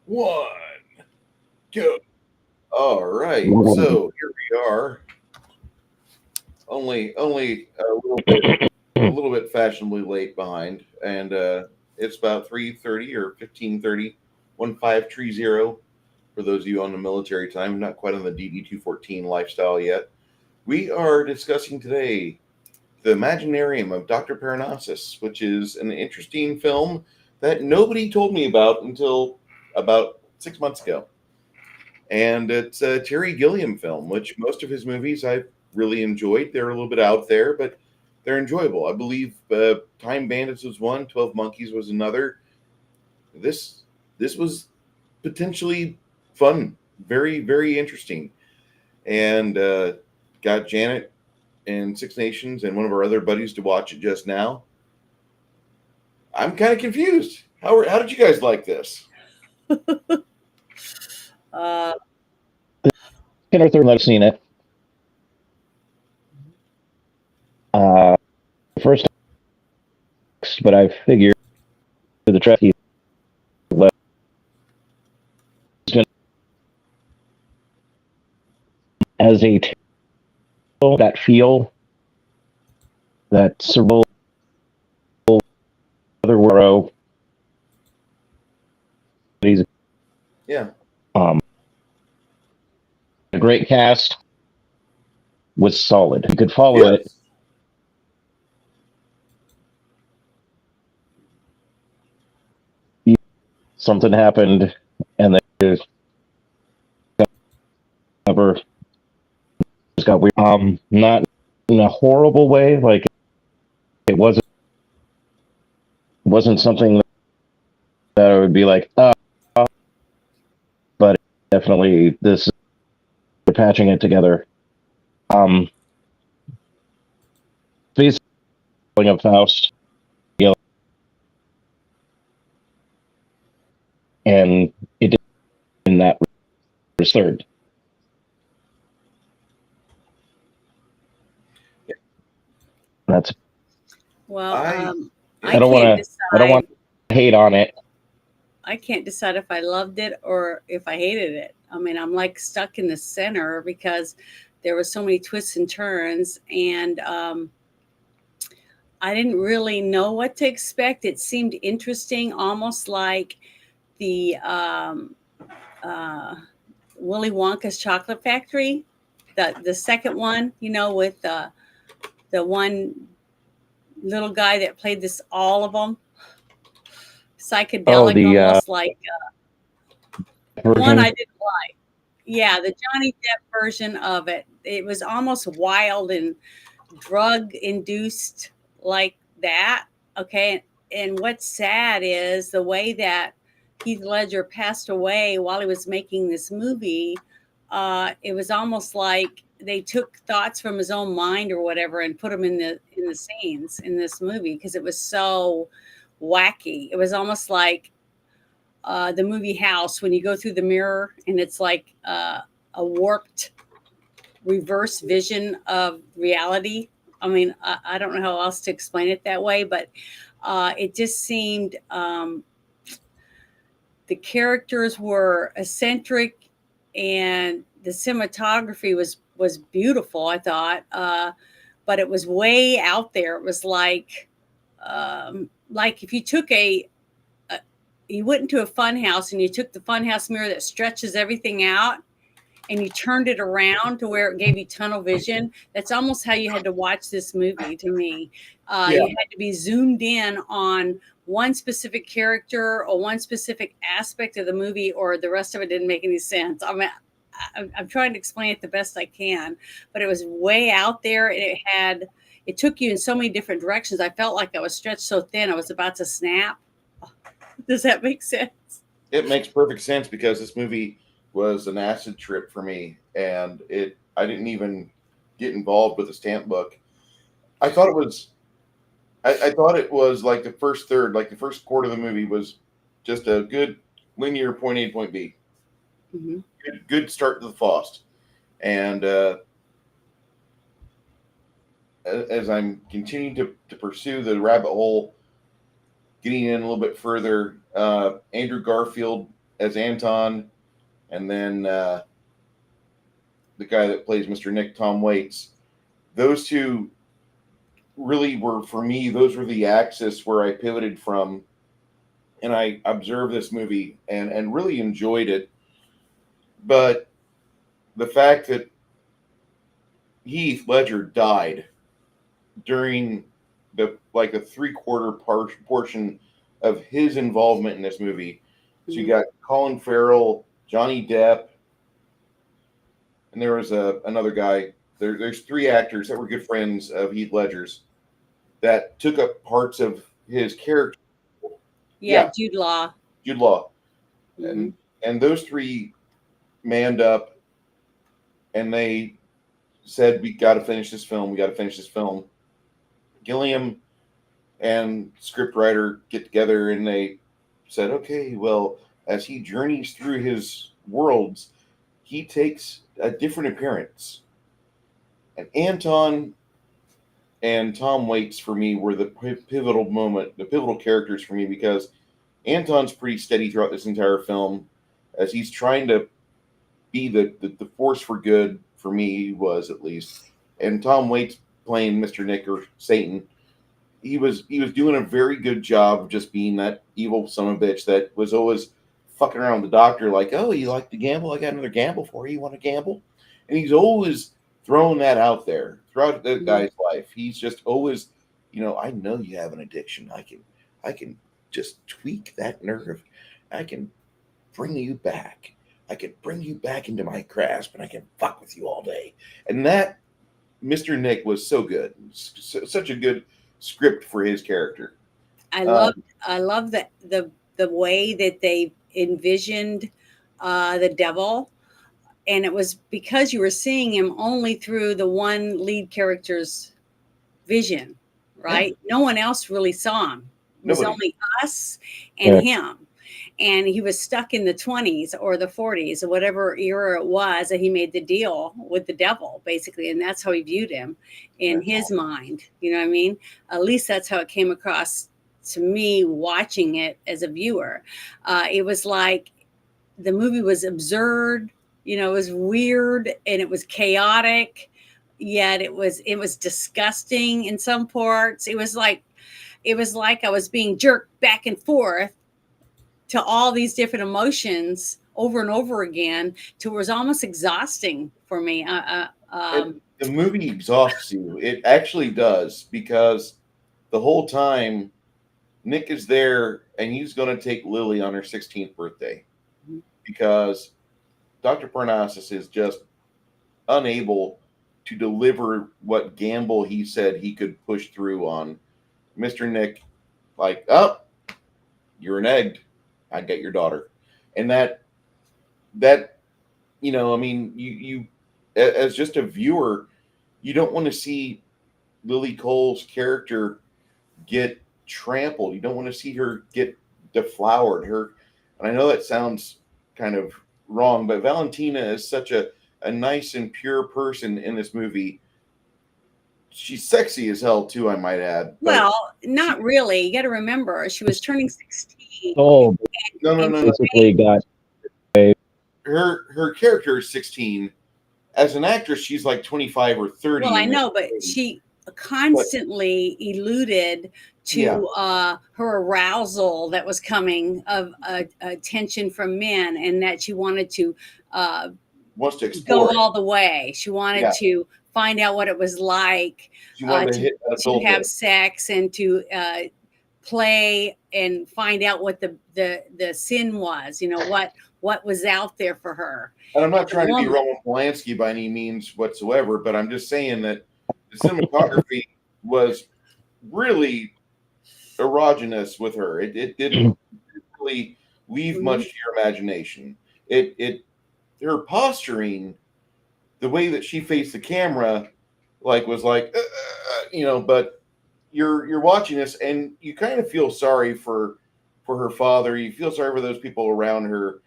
One, go. All right. So here we are. Only a little bit fashionably late behind, and it's about 3:30 or 15:30, 1530 for those of you on the military time, not quite on the DD 214 lifestyle yet. We are discussing today the Imaginarium of Dr. Parnassas, which is an interesting film that nobody told me about until about 6 months ago. And it's a Terry Gilliam film, which most of his movies I've really enjoyed. They're a little bit out there, but they're enjoyable. I believe Time Bandits was one, 12 Monkeys was another. This this was potentially fun, very very interesting, and got Janet and Six Nations and one of our other buddies to watch it just now. I'm kind of confused. How did you guys like this? Uh, Second or third time I've seen it. First, but I figured the track he left as a that feel that survival other world. He's Yeah. um, a great cast was solid. You could follow it. Yes. Something happened, and then never just got weird. Not in a horrible way. Like it wasn't something that I would be like, but definitely this we're patching it together. Basically of Faust, you know, and it did in that was third. That's well, I I yeah. I don't can't want to I don't decide. want to hate on it. I can't decide if I loved it or if I hated it. I mean, I'm like stuck in the center because there were so many twists and turns, and I didn't really know what to expect. It seemed interesting, almost like the uh, Willy Wonka's Chocolate Factory, the second one, with the one little guy that played this all of them, Oh, psychedelic, the almost like one I version. didn't like. Yeah, the Johnny Depp version of it. It was almost wild and drug induced like that. Okay. And what's sad is the way that Heath Ledger passed away while he was making this movie. It was almost like they took thoughts from his own mind or whatever and put them in the scenes in this movie because it was so wacky. It was almost like the movie House when you go through the mirror and it's like a warped reverse vision of reality. I mean, I don't know how else to explain it that way, but it just seemed the characters were eccentric and the cinematography was beautiful. I thought, but it was way out there. It was like if you took you went into a fun house and you took the fun house mirror that stretches everything out and you turned it around to where it gave you tunnel vision. That's almost how you had to watch this movie to me. Yeah. You had to be zoomed in on one specific character or one specific aspect of the movie, or the rest of it didn't make any sense. I mean, I'm trying to explain it the best I can, but it was way out there and it took you in so many different directions. I felt like I was stretched so thin I was about to snap. Does that make sense? It makes perfect sense because this movie was an acid trip for me, and it I didn't even get involved with the stamp book. I thought it was I thought it was like the first third, like the first quarter of the movie was just a good linear point A point B, Hmm. good start to the Faust, and as I'm continuing to pursue the rabbit hole, getting in a little bit further, Andrew Garfield. as Anton, and then the guy that plays Mr. Nick, Tom Waits. Those two really were, for me, those were the axis where I pivoted from, and I observed this movie and really enjoyed it. But the fact that Heath Ledger died during the like a three-quarter portion of his involvement in this movie. So you got Colin Farrell, Johnny Depp, and there was another guy. There's three actors that were good friends of Heath Ledger's that took up parts of his character. Yeah, Jude Law. Jude Law. Mhm. And those three manned up and they said, we got to finish this film. We got to finish this film. Gilliam and scriptwriter get together and they said, okay, well, as he journeys through his worlds, he takes a different appearance. And Anton and Tom Waits for me were the pivotal moment, the pivotal characters for me, because Anton's pretty steady throughout this entire film as he's trying to be the force for good, for me, he was at least. And Tom Waits playing Mr. Nick, or Satan, he was doing a very good job of just being that evil son of a bitch that was always fucking around with the doctor, like, oh, you like to gamble? I got another gamble for you. You want to gamble? And he's always throwing that out there throughout the guy's life. He's just always, I know you have an addiction. I can just tweak that nerve. I can bring you back. I can bring you back into my grasp, and I can fuck with you all day. And that Mr. Nick was so good, such a good script for his character. I love the way that they envisioned the devil, and it was because you were seeing him only through the one lead character's vision, right? No one else really saw him. It was only us and him. And he was stuck in the 20s or the 40s or whatever era it was that he made the deal with the devil, basically. And that's how he viewed him in his mind. You know what I mean? At least that's how it came across to me watching it as a viewer. It was like the movie was absurd, it was weird and it was chaotic, yet it was disgusting in some parts. It was like I was being jerked back and forth to all these different emotions over and over again, to where it was almost exhausting for me. The movie exhausts you. It actually does, because the whole time Nick is there and he's going to take Lily on her 16th birthday because Dr. Parnassas is just unable to deliver what gamble he said he could push through on Mr. Nick. Like, oh, you're an egg. I get your daughter. And that, you as just a viewer, you don't want to see Lily Cole's character get trampled. You don't want to see her get deflowered. And I know that sounds kind of wrong, but Valentina is such a nice and pure person in this movie. She's sexy as hell too, I might add. Well, not really. You got to remember, she was turning 16. Oh, no. Basically got her character is 16. As an actress, she's like 25 or 30. Well, I know, but she constantly eluded to her arousal that was coming of attention from men, and that she wanted to wants to explore go all the way. She wanted to find out what it was like to have sex and to play and find out what the sin was, what was out there for her. And I'm not trying to be Roman Polanski by any means whatsoever, but I'm just saying that the cinematography was really erogenous with her. It didn't really leave much to your imagination. Her posturing, the way that she faced the camera, was like, but you're watching this and you kind of feel sorry for her father. You feel sorry for those people around her.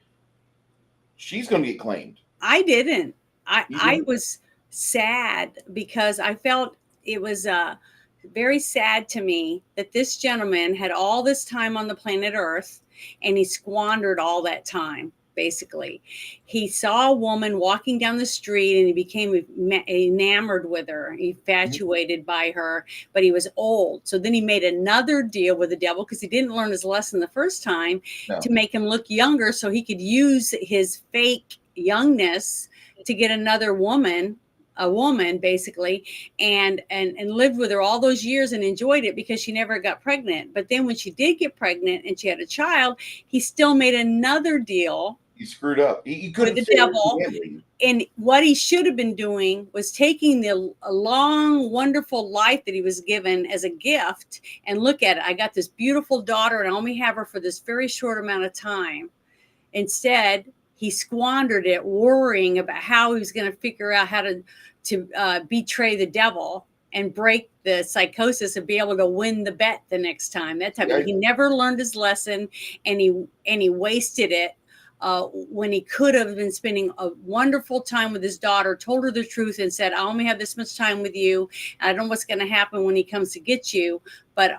She's going to get claimed. I didn't. I was sad because I felt it was very sad to me that this gentleman had all this time on the planet Earth and he squandered all that time. Basically, he saw a woman walking down the street and he became enamored with her, infatuated by her, but he was old. So then he made another deal with the devil because he didn't learn his lesson the first time to make him look younger so he could use his fake youngness to get another woman, a woman basically, and lived with her all those years and enjoyed it because she never got pregnant. But then when she did get pregnant and she had a child, he still made another deal. He screwed up. He couldn't with the devil. And what he should have been doing was taking the long, wonderful life that he was given as a gift and look at it. I got this beautiful daughter and I only have her for this very short amount of time. Instead, he squandered it worrying about how he was going to figure out how to betray the devil and break the psychosis and be able to win the bet the next time. That time he never learned his lesson, and he wasted it when he could have been spending a wonderful time with his daughter, told her the truth and said, I only have this much time with you. I don't know what's going to happen when he comes to get you. But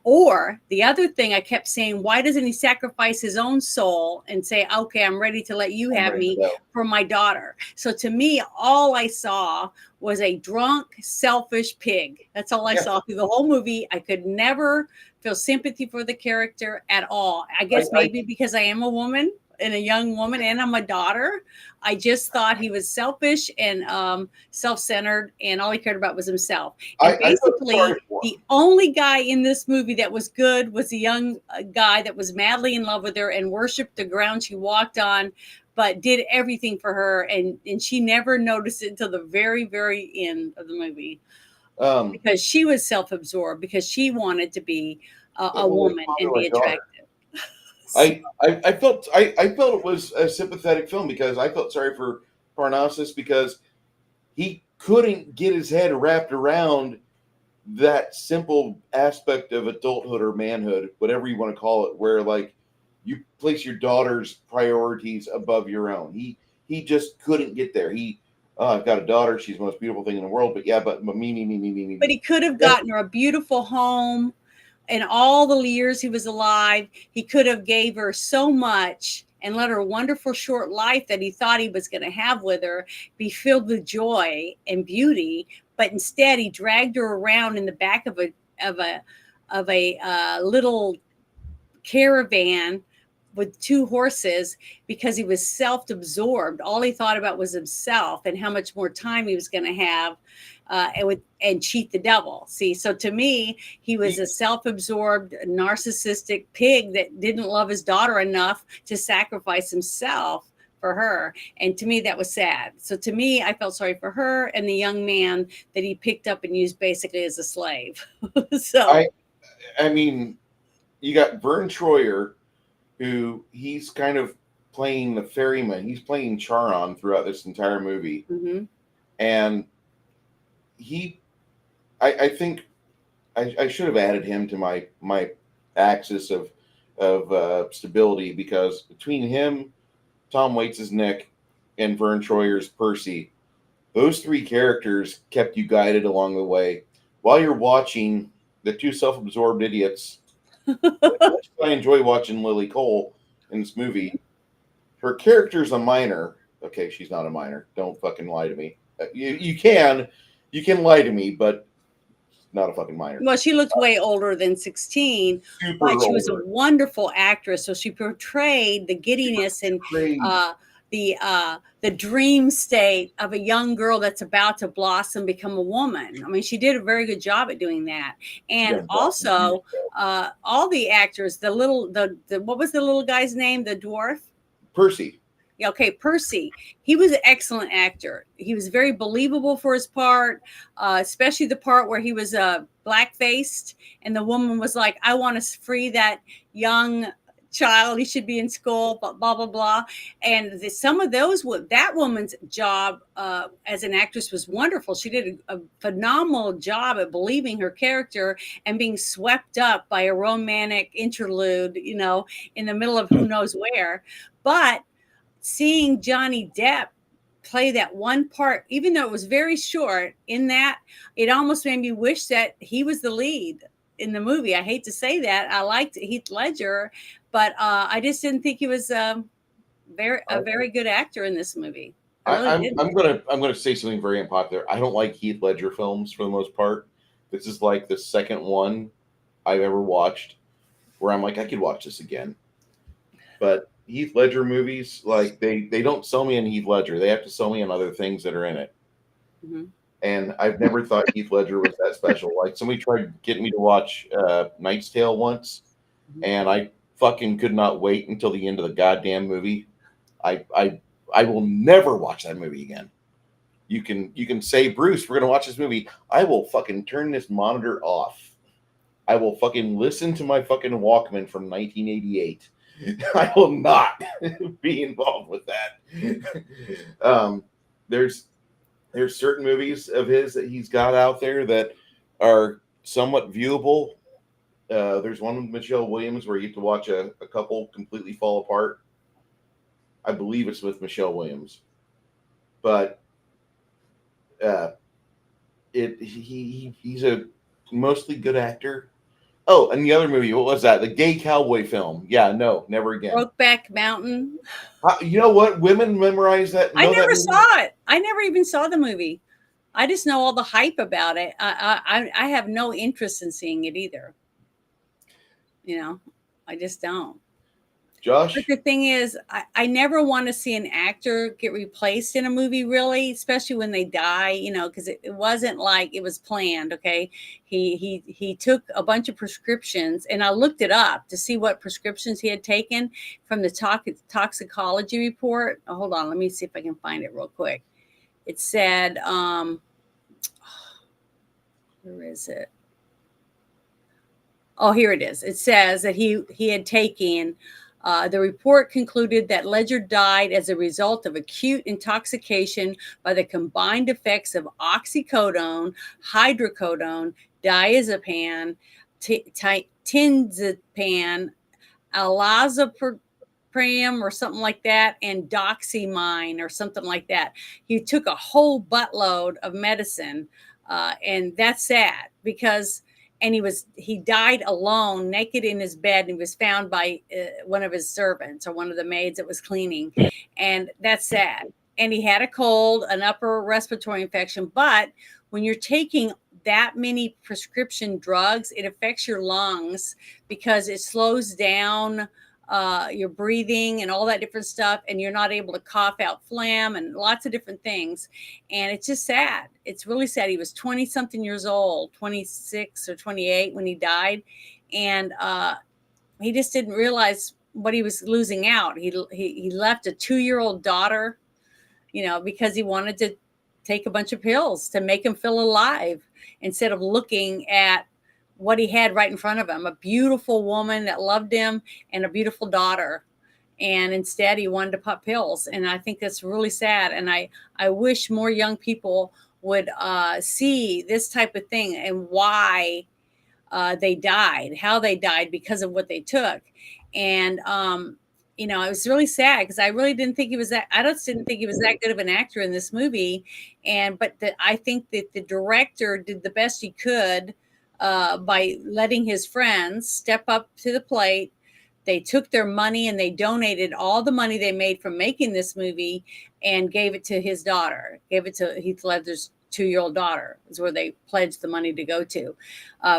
or the other thing I kept saying, why doesn't he sacrifice his own soul and say, okay, I'm ready to let you have me for my daughter? So to me, all I saw was a drunk, selfish pig. That's all I saw through the whole movie. I could never feel sympathy for the character at all. I guess maybe because I am a woman and a young woman and I'm a daughter, I just thought he was selfish and self-centered, and all he cared about was himself. And basically, the only guy in this movie that was good was a young guy that was madly in love with her and worshipped the ground she walked on, but did everything for her, and she never noticed it until the very, very end of the movie. Because she was self-absorbed, because she wanted to be a woman and be attractive. I felt it was a sympathetic film because I felt sorry for Parnassas because he couldn't get his head wrapped around that simple aspect of adulthood or manhood, whatever you want to call it, where like you place your daughter's priorities above your own. He just couldn't get there. I've got a daughter. She's the most beautiful thing in the world. But me. But he could have gotten her a beautiful home. And all the years he was alive, he could have gave her so much and let her wonderful short life that he thought he was going to have with her be filled with joy and beauty. But instead, he dragged her around in the back of a little caravan with 2 horses because he was self-absorbed. All he thought about was himself and how much more time he was going to have and cheat the devil. See, so to me, he was a self-absorbed, narcissistic pig that didn't love his daughter enough to sacrifice himself for her. And to me, that was sad. So to me, I felt sorry for her and the young man that he picked up and used basically as a slave. So I mean, you got Vern Troyer, who he's kind of playing the ferryman. He's playing Charon throughout this entire movie. Mm-hmm. And I think I should have added him to my axis of stability, because between him, Tom Waits' Nick, and Vern Troyer's Percy, those 3 characters kept you guided along the way while you're watching the 2 self-absorbed idiots. I enjoy watching Lily Cole in this movie. Her character's a minor. Okay, she's not a minor. Don't fucking lie to me. You can lie to me, but not a fucking minor. Well, she looked way older than 16, but she was a wonderful actress. So she portrayed the giddiness and the dream state of a young girl that's about to blossom, become a woman. I mean, she did a very good job at doing that. And also, all the actors, the what was the little guy's name? The dwarf? Percy. Okay, Percy. He was an excellent actor. He was very believable for his part, especially the part where he was black-faced, and the woman was like, I want to free that young child. He should be in school, blah, blah, blah. And some of those, that woman's job as an actress was wonderful. She did a phenomenal job at believing her character and being swept up by a romantic interlude, in the middle of who knows where. But seeing Johnny Depp play that one part, even though it was very short. In that, it almost made me wish that he was the lead in the movie. I hate to say that. I liked Heath Ledger, but I just didn't think he was a very good actor in this movie. I really didn't. I'm gonna say something very unpopular. I don't like Heath Ledger films for the most part. This is like the second one I've ever watched where I'm like, I could watch this again. But Heath Ledger movies, like they don't sell me on Heath Ledger. They have to sell me on other things that are in it. Mm-hmm. And I've never thought Heath Ledger was that special. Like somebody tried getting me to watch Knight's Tale once, and I fucking could not wait until the end of the goddamn movie. I will never watch that movie again. You can say, Bruce, we're gonna watch this movie. I will fucking turn this monitor off. I will fucking listen to my fucking Walkman from 1988. I will not be involved with that. There's certain movies of his that he's got out there that are somewhat viewable. There's one with Michelle Williams where you get to watch a couple completely fall apart. I believe it's with Michelle Williams, but he's a mostly good actor. Oh, and the other movie, what was that? The gay cowboy film. Yeah, no, never again. Brokeback Mountain. You know what? Women memorize that. I never saw it. I never even saw the movie. I just know all the hype about it. I have no interest in seeing it either. You know, I just don't. Josh? But the thing is, I never want to see an actor get replaced in a movie, really, especially when they die, you know, because it wasn't like it was planned, okay? He took a bunch of prescriptions, and I looked it up to see what prescriptions he had taken from the toxicology report. Oh, hold on, let me see if I can find it real quick. It said, where is it? Oh, here it is. It says that he had taken... the report concluded that Ledger died as a result of acute intoxication by the combined effects of oxycodone, hydrocodone, diazepam, tinzepam, alazapram or something like that, and doxymine or something like that. He took a whole buttload of medicine, and that's sad because... And he died alone, naked in his bed, and he was found by one of his servants or one of the maids that was cleaning. And that's sad. And he had a cold, an upper respiratory infection. But when you're taking that many prescription drugs, it affects your lungs because it slows down your breathing and all that different stuff, and you're not able to cough out phlegm and lots of different things. And it's just sad. It's really sad. He was 20 something years old, 26 or 28 when he died, and he just didn't realize what he was losing out. He left a 2-year-old daughter, you know, because he wanted to take a bunch of pills to make him feel alive instead of looking at what he had right in front of him, a beautiful woman that loved him and a beautiful daughter. And instead he wanted to pop pills. And I think that's really sad. And I wish more young people would see this type of thing and why they died, how they died because of what they took. And, you know, it was really sad because I really didn't think he was that. I just didn't think he was that good of an actor in this movie. But I think that the director did the best he could by letting his friends step up to the plate. They took their money and they donated all the money they made from making this movie and gave it to his daughter, gave it to Heath Ledger's 2-year-old daughter, is where they pledged the money to go to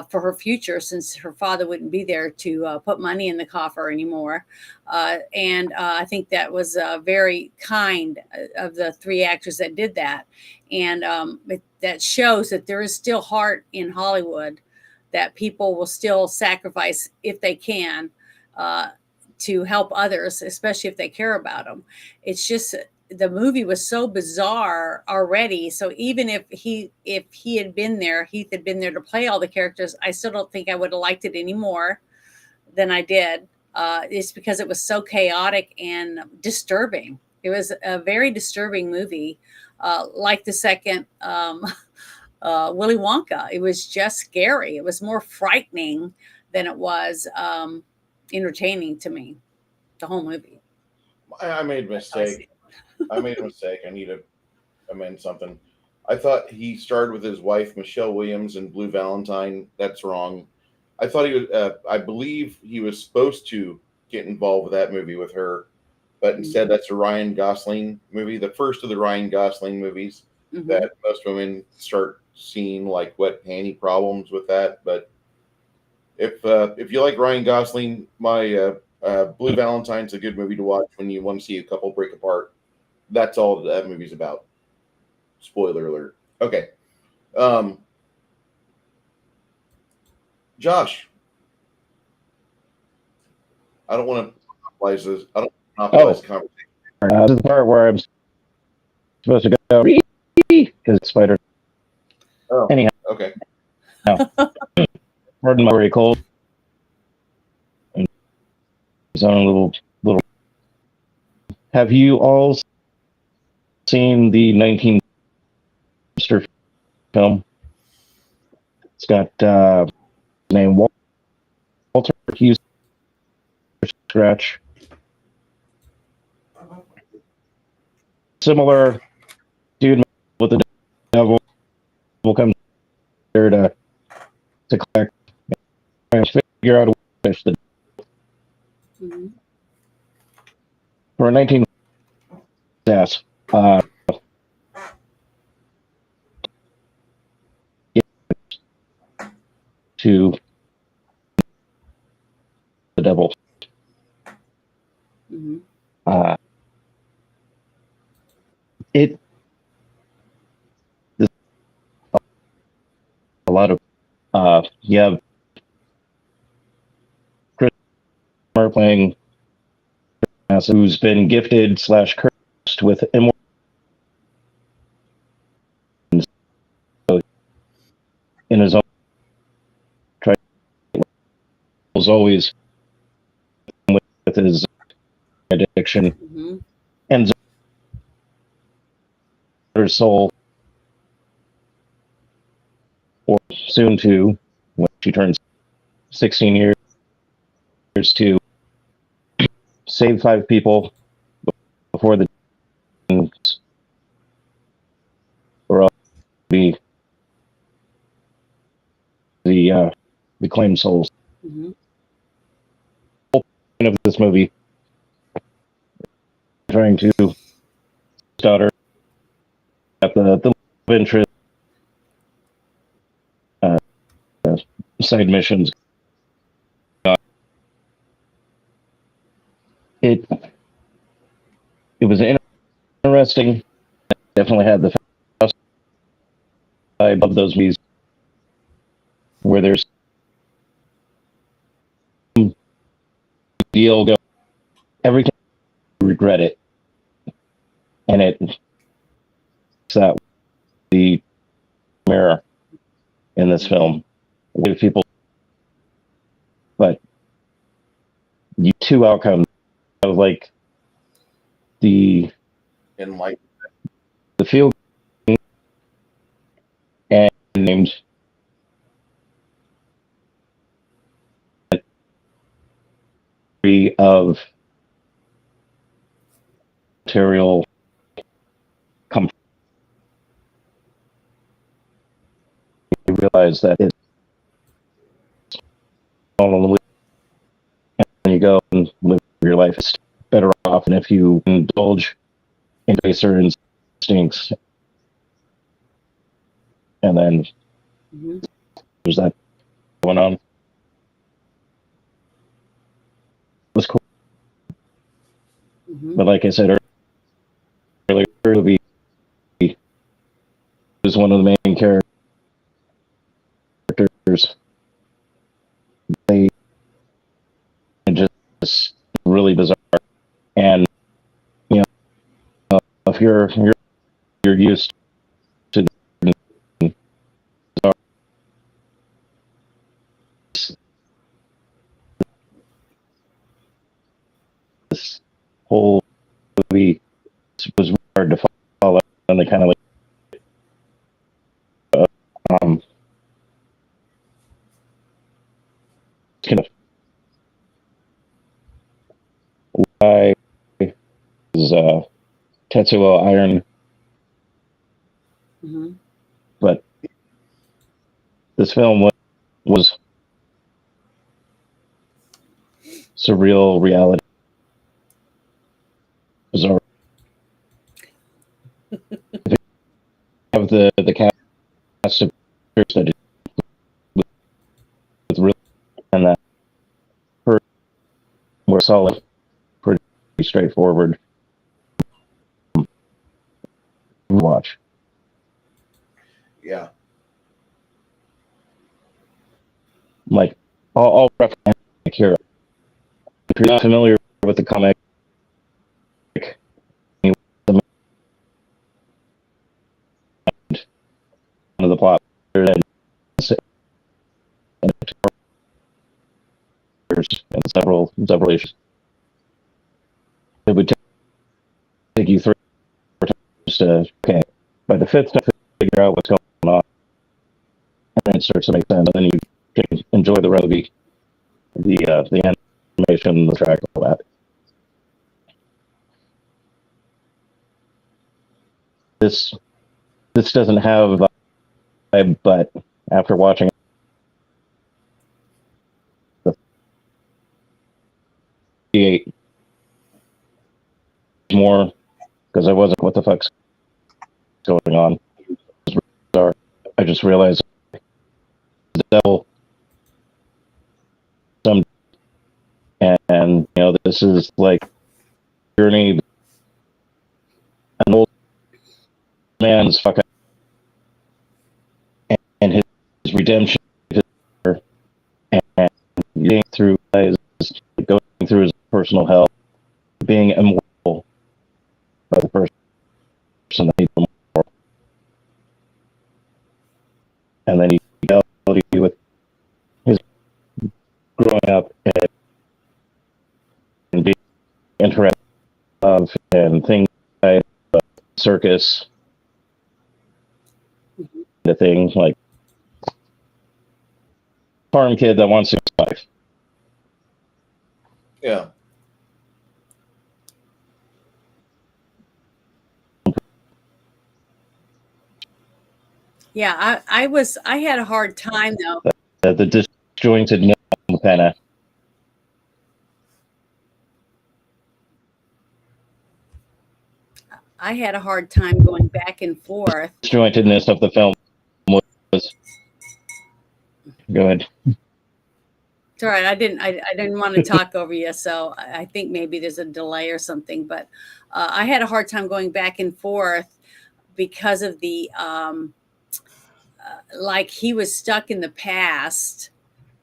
for her future, since her father wouldn't be there to put money in the coffer anymore. And I think that was very kind of the 3 actors that did that. And that shows that there is still heart in Hollywood, that people will still sacrifice if they can to help others, especially if they care about them. It's just the movie was so bizarre already. So even if he had been there, Heath had been there to play all the characters, I still don't think I would have liked it any more than I did. It's because it was so chaotic and disturbing. It was a very disturbing movie, like the second Willy Wonka. It was just scary. It was more frightening than it was entertaining to me, the whole movie. I made a mistake. I made a mistake. I need to amend something. I thought he starred with his wife Michelle Williams in Blue Valentine. That's wrong. I thought he was. I believe he was supposed to get involved with that movie with her, but instead that's a Ryan Gosling movie, the first of the Ryan Gosling movies Mhm. that most women start seeing like wet panty problems with that. But if you like Ryan Gosling, my Blue Valentine's a good movie to watch when you want to see a couple break apart. That's all that movie's about. Spoiler alert. Okay. Um, Josh, I don't want to monopolize this. I don't monopolize the conversation. This is the part where I'm supposed to go because spider. Oh, Anyhow, okay. pardon my very cold. His own little. Have you all seen the 19 film? It's got his name Walter Hughes Scratch. Similar dude with the devil will come there to collect and figure out a way to finish the Mhm. for 19 ass. To the devil. Mhm. Uh, it there's a lot of you have Chris Mark playing who's been gifted slash cursed with immortal in his own trials, always with his addiction Mhm. and her soul, or soon to when she turns 16 years to save 5 people before the or else be the reclaimed souls. Mhm. The whole point of this movie, trying to daughter at the love interest uh, side missions. It it was interesting. Definitely had the vibe of those movies where there's some deal go every time you regret it, and it's that the mirror in this film with people, but you two outcomes of like the And like, the feel and named of material comfort. You realize that it's all and you go and live your life. It's better off, and if you indulge in baser instincts, and then Mhm. there's that going on. It was cool, Mhm. but like I said earlier, movie was one of the main characters. They just really bizarre, and you know, if you're used to this whole movie, it was hard to follow, and they kind of like kind of why is Tetsuo Iron Mm-hmm. But this film was surreal reality. Bizarre. Have the cast of characters that with really and that were solid, pretty straightforward watch. Yeah. Like all reference here. If you're not familiar with the comic, of the plot and several issues. It would take you 3 times to by the 5th time to figure out what's going on, and then it starts to make sense. And then you can enjoy the rest of the animation, the track, all that. This doesn't have a vibe, but after watching the 8 more, because I wasn't what the fuck's going on. I just realized the devil some, and this is like journey, an old man's fucking and his redemption, and going through his personal hell, being immortal by the person that he's immortal, and then he with his growing up and being interested of and things like circus, the thing like farm kid that wants to survive. Yeah. Yeah, I had a hard time though. The disjointed kind of. I had a hard time going back and forth. Disjointedness of the film was. Go ahead. It's all right. I didn't want to talk over you, so I think maybe there's a delay or something. But I had a hard time going back and forth because of the like he was stuck in the past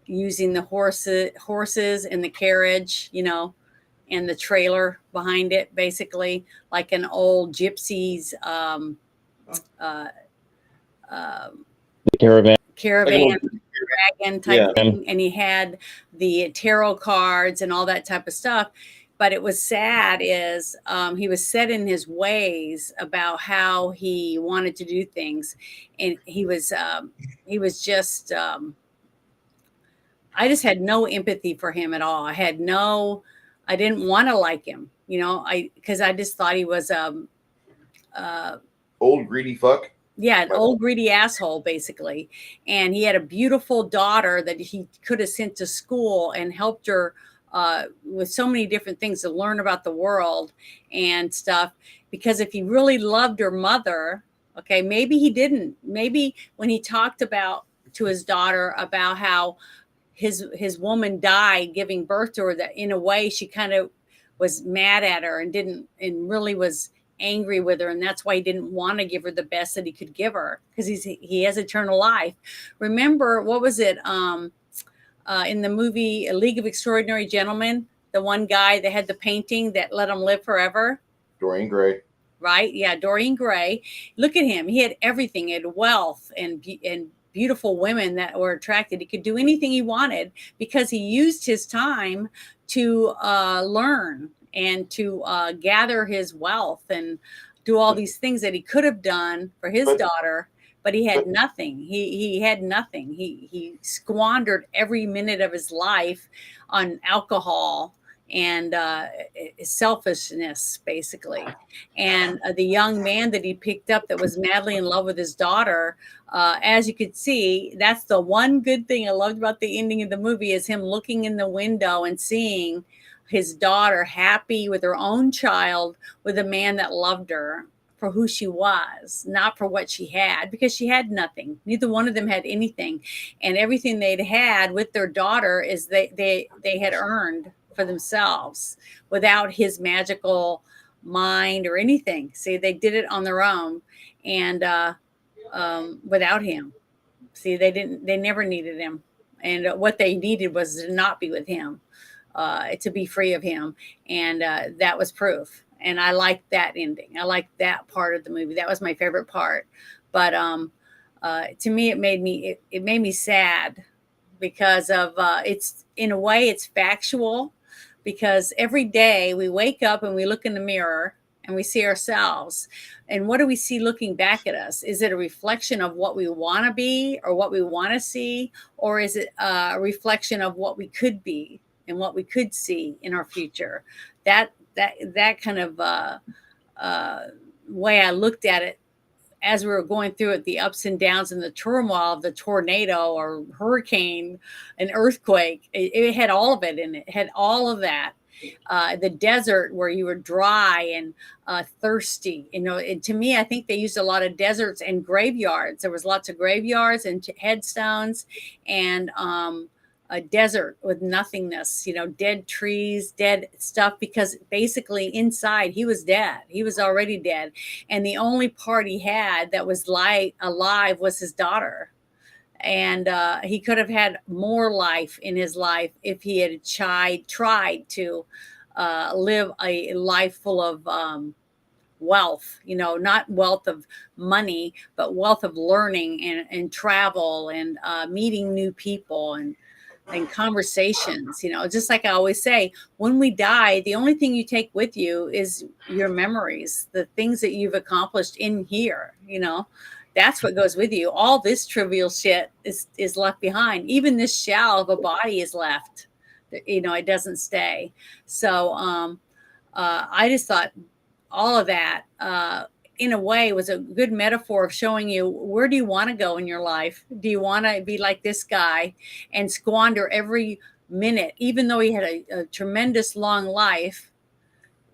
using the horses and the carriage, and the trailer behind it, basically like an old gypsy's Caravan dragon type thing, and he had the tarot cards and all that type of stuff. But it was sad is he was set in his ways about how he wanted to do things, and he was just I just had no empathy for him at all. I didn't want to like him, because I just thought he was old greedy fuck. Yeah, an old greedy asshole, basically. And he had a beautiful daughter that he could have sent to school and helped her with so many different things to learn about the world and stuff. Because if he really loved her mother, okay, maybe he didn't. Maybe when he talked to his daughter about how his woman died giving birth to her, that in a way she kind of was mad at her and really was angry with her, and that's why he didn't want to give her the best that he could give her, because he has eternal life. Remember, what was it in the movie A League of Extraordinary Gentlemen, the one guy that had the painting that let him live forever? Dorian Gray. Right? Yeah, Dorian Gray. Look at him. He had everything. He had wealth and beautiful women that were attracted. He could do anything he wanted because he used his time to learn and to gather his wealth and do all these things that he could have done for his daughter, but he had nothing. He had nothing. He squandered every minute of his life on alcohol and selfishness, basically. And the young man that he picked up that was madly in love with his daughter, as you could see, that's the one good thing I loved about the ending of the movie, is him looking in the window and seeing his daughter happy with her own child, with a man that loved her for who she was, not for what she had, because she had nothing. Neither one of them had anything. And everything they'd had with their daughter is they had earned for themselves without his magical mind or anything. See, they did it on their own, and without him. See, they never needed him. And what they needed was to not be with him, to be free of him. And that was proof. And I liked that ending. I liked that part of the movie. That was my favorite part. But to me, it made me sad, because of it's, in a way, it's factual, because every day we wake up and we look in the mirror and we see ourselves. And what do we see looking back at us? Is it a reflection of what we want to be or what we want to see? Or is it a reflection of what we could be and what we could see in our future? That kind of way I looked at it as we were going through it, the ups and downs and the turmoil of the tornado or hurricane, an earthquake. It had all of it in it. It had all of that. The desert where you were dry and thirsty, and to me, I think they used a lot of deserts and graveyards. There was lots of graveyards and headstones, and a desert with nothingness, dead trees, dead stuff, because basically inside he was dead. He was already dead. And the only part he had that was alive was his daughter. And he could have had more life in his life if he had tried to live a life full of wealth, not wealth of money, but wealth of learning and travel and meeting new people and conversations. Just like I always say, when we die, the only thing you take with you is your memories, the things that you've accomplished in here. That's what goes with you. All this trivial shit is left behind. Even this shell of a body is left. It doesn't stay. So I just thought all of that, in a way, was a good metaphor of showing you, where do you want to go in your life? Do you want to be like this guy and squander every minute, even though he had a tremendous long life,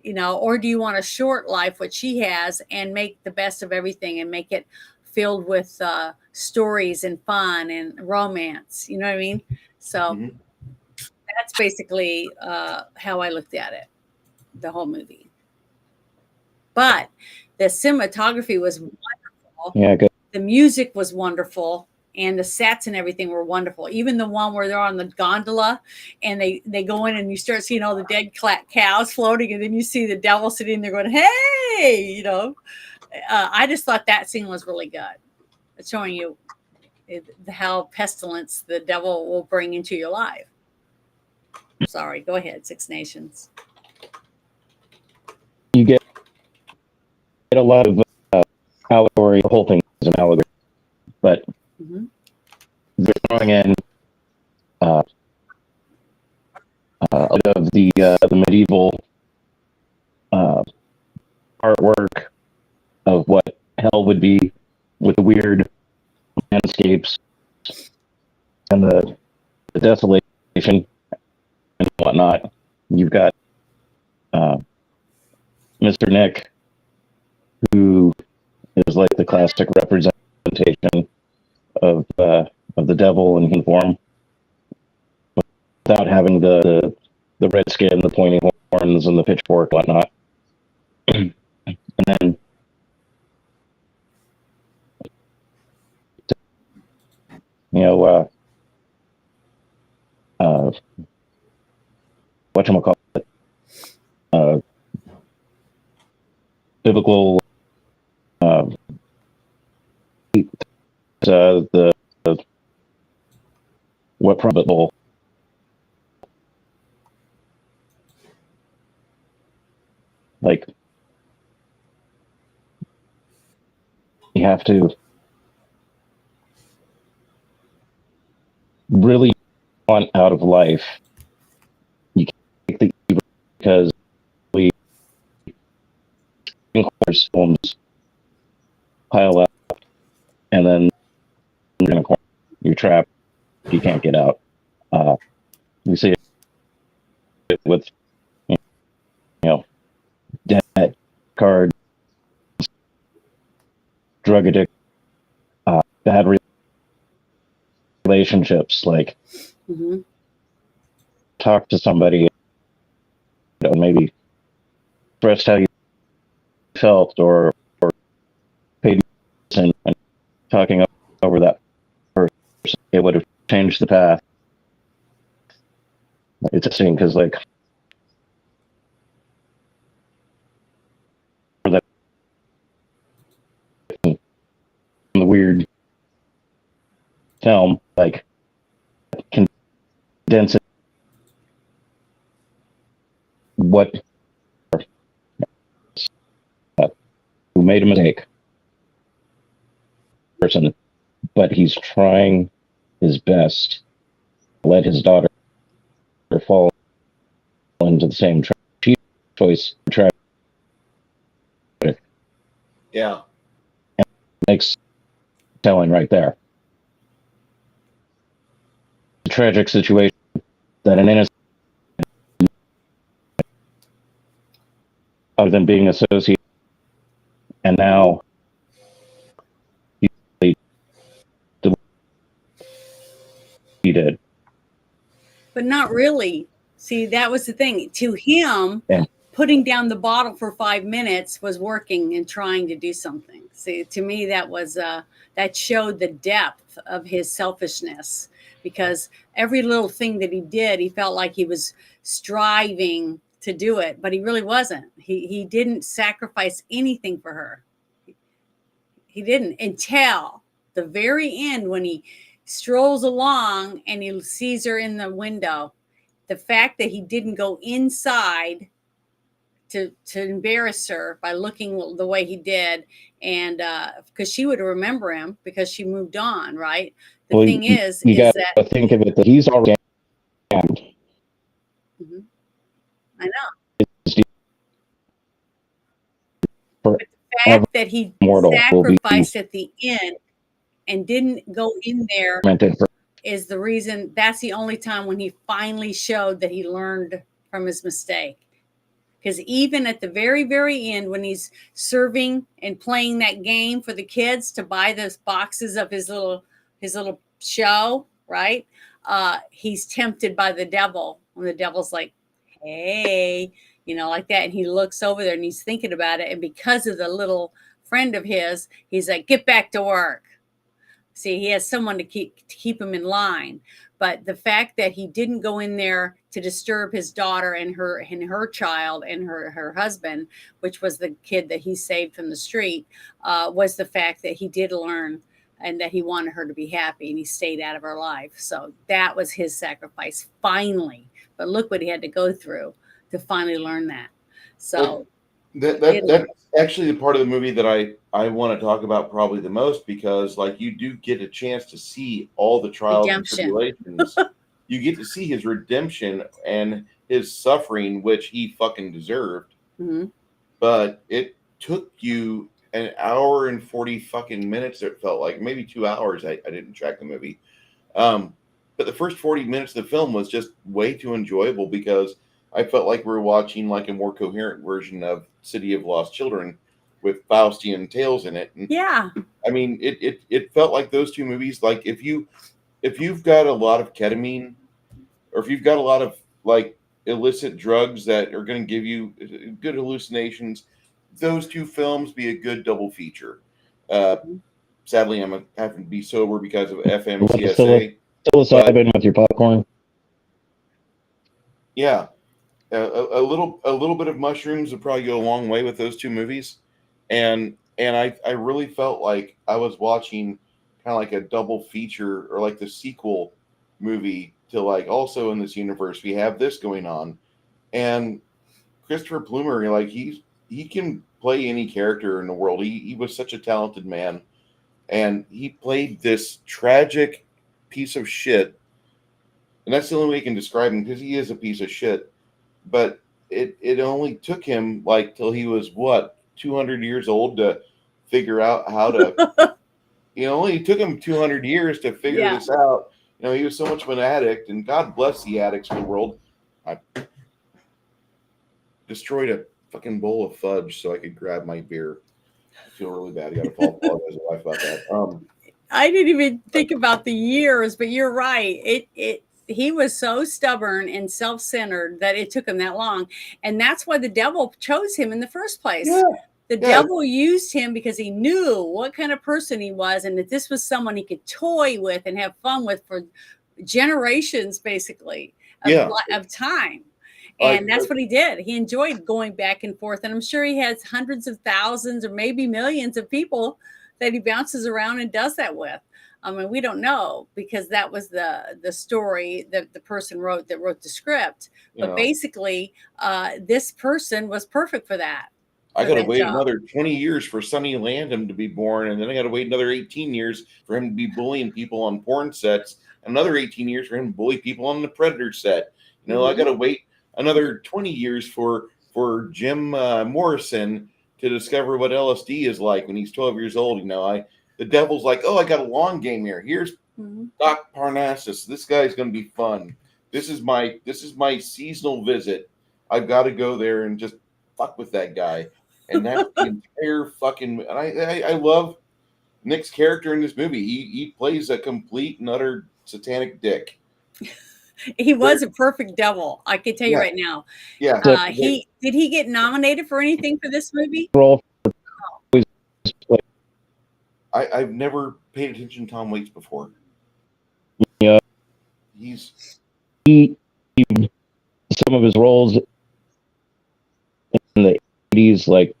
or do you want a short life, which he has, and make the best of everything and make it filled with stories and fun and romance? You know what I mean? So that's basically how I looked at it, the whole movie. But the cinematography was wonderful. Yeah, good. The music was wonderful, and the sets and everything were wonderful. Even the one where they're on the gondola and they go in and you start seeing all the dead cows floating, and then you see the devil sitting there going, "Hey!" I just thought that scene was really good. It's showing you how pestilence the devil will bring into your life. Sorry, go ahead, Six Nations. You get a lot of allegory. The whole thing is an allegory, but they're throwing in a bit of the medieval artwork of what hell would be, with the weird landscapes and the desolation and whatnot. You've got Mr. Nick, who is like the classic representation of the devil in human form, without having the red skin, the pointy horns, and the pitchfork, and whatnot. And then whatchamacallit, biblical the what probable like you have to really want out of life. You can't take the evil because we films pile up, and then you're trapped. You can't get out. You see it with debt, card, drug addict, bad relationships. Like talk to somebody, maybe express how you felt, or paid attention and talking over that person. It would have changed the path. It's interesting because like the weird film, like condense it, what who made a mistake person, but he's trying his best to let his daughter fall into the same choice. Yeah, Makes telling right there. A tragic situation that an innocent, other than being associated, and now he did. But not really. See, that was the thing. To him, putting down the bottle for 5 minutes was working and trying to do something. See, to me, that was that showed the depth of his selfishness, because every little thing that he did, he felt like he was striving to do it, but he really wasn't. He didn't sacrifice anything for her. He didn't, until the very end when he strolls along and he sees her in the window. The fact that he didn't go inside to embarrass her by looking the way he did, and because she would remember him because she moved on, right? The thing is you got that to think of it that he's already. I know. But the fact that he sacrificed at the end and didn't go in there is the reason. That's the only time when he finally showed that he learned from his mistake. Because even at the very, very end, when he's serving and playing that game for the kids to buy those boxes of his little show, right? He's tempted by the devil. When the devil's like, hey, like that. And he looks over there and he's thinking about it. And because of the little friend of his, he's like, get back to work. See, he has someone to keep him in line. But the fact that he didn't go in there to disturb his daughter and her child and her husband, which was the kid that he saved from the street, was the fact that he did learn and that he wanted her to be happy, and he stayed out of her life. So that was his sacrifice finally. But look what he had to go through to finally learn that. So that's actually the part of the movie that I want to talk about probably the most, because like you do get a chance to see all the trials and tribulations. You get to see his redemption and his suffering, which he fucking deserved. But it took you an hour and 40 fucking minutes. It felt like maybe 2 hours. I didn't track the movie. But the first 40 minutes of the film was just way too enjoyable, because I felt like we were watching like a more coherent version of City of Lost Children with Faustian tales in it. And yeah. I mean, it felt like those two movies. Like if you've got a lot of ketamine, or if you've got a lot of like illicit drugs that are going to give you good hallucinations, those two films be a good double feature. Sadly, I'm having to be sober because of FMCSA. Psilocybin with your popcorn. Yeah. A little bit of mushrooms would probably go a long way with those two movies, and I really felt like I was watching kind of like a double feature, or like the sequel movie to like, also in this universe we have this going on. And Christopher Plummer, like he can play any character in the world. He was such a talented man, and he played this tragic piece of shit, and that's the only way I can describe him, because he is a piece of shit. But it only took him like till he was what 200 years old to figure out how to. Only took him 200 years to figure Yeah. this out. He was so much of an addict, and God bless the addicts in the world. I destroyed a fucking bowl of fudge so I could grab my beer. I feel really bad. I got to apologize to my wife about that. I didn't even think about the years, but you're right. He was so stubborn and self-centered that it took him that long. And that's why the devil chose him in the first place. Yeah. The devil used him because he knew what kind of person he was and that this was someone he could toy with and have fun with for generations, basically, of time. And that's what he did. He enjoyed going back and forth. And I'm sure he has hundreds of thousands or maybe millions of people that he bounces around and does that with. I mean, we don't know because that was the story that the person wrote that wrote the script. But basically, this person was perfect for that. I got to wait another 20 years for Sonny Landham to be born, and then I got to wait another 18 years for him to be bullying people on porn sets, another 18 years for him to bully people on the Predator set. I got to wait another 20 years for Jim Morrison to discover what LSD is like when he's 12 years old. The devil's like, oh, I got a long game here. Here's Doc Parnassas. This guy's going to be fun. This is my seasonal visit. I've got to go there and just fuck with that guy. And that's the entire fucking. And I love Nick's character in this movie. He plays a complete and utter satanic dick. He was a perfect devil. I can tell you right now. Yeah. Did he get nominated for anything for this movie? I've never paid attention to Tom Waits before. Yeah. He some of his roles in the 80s, like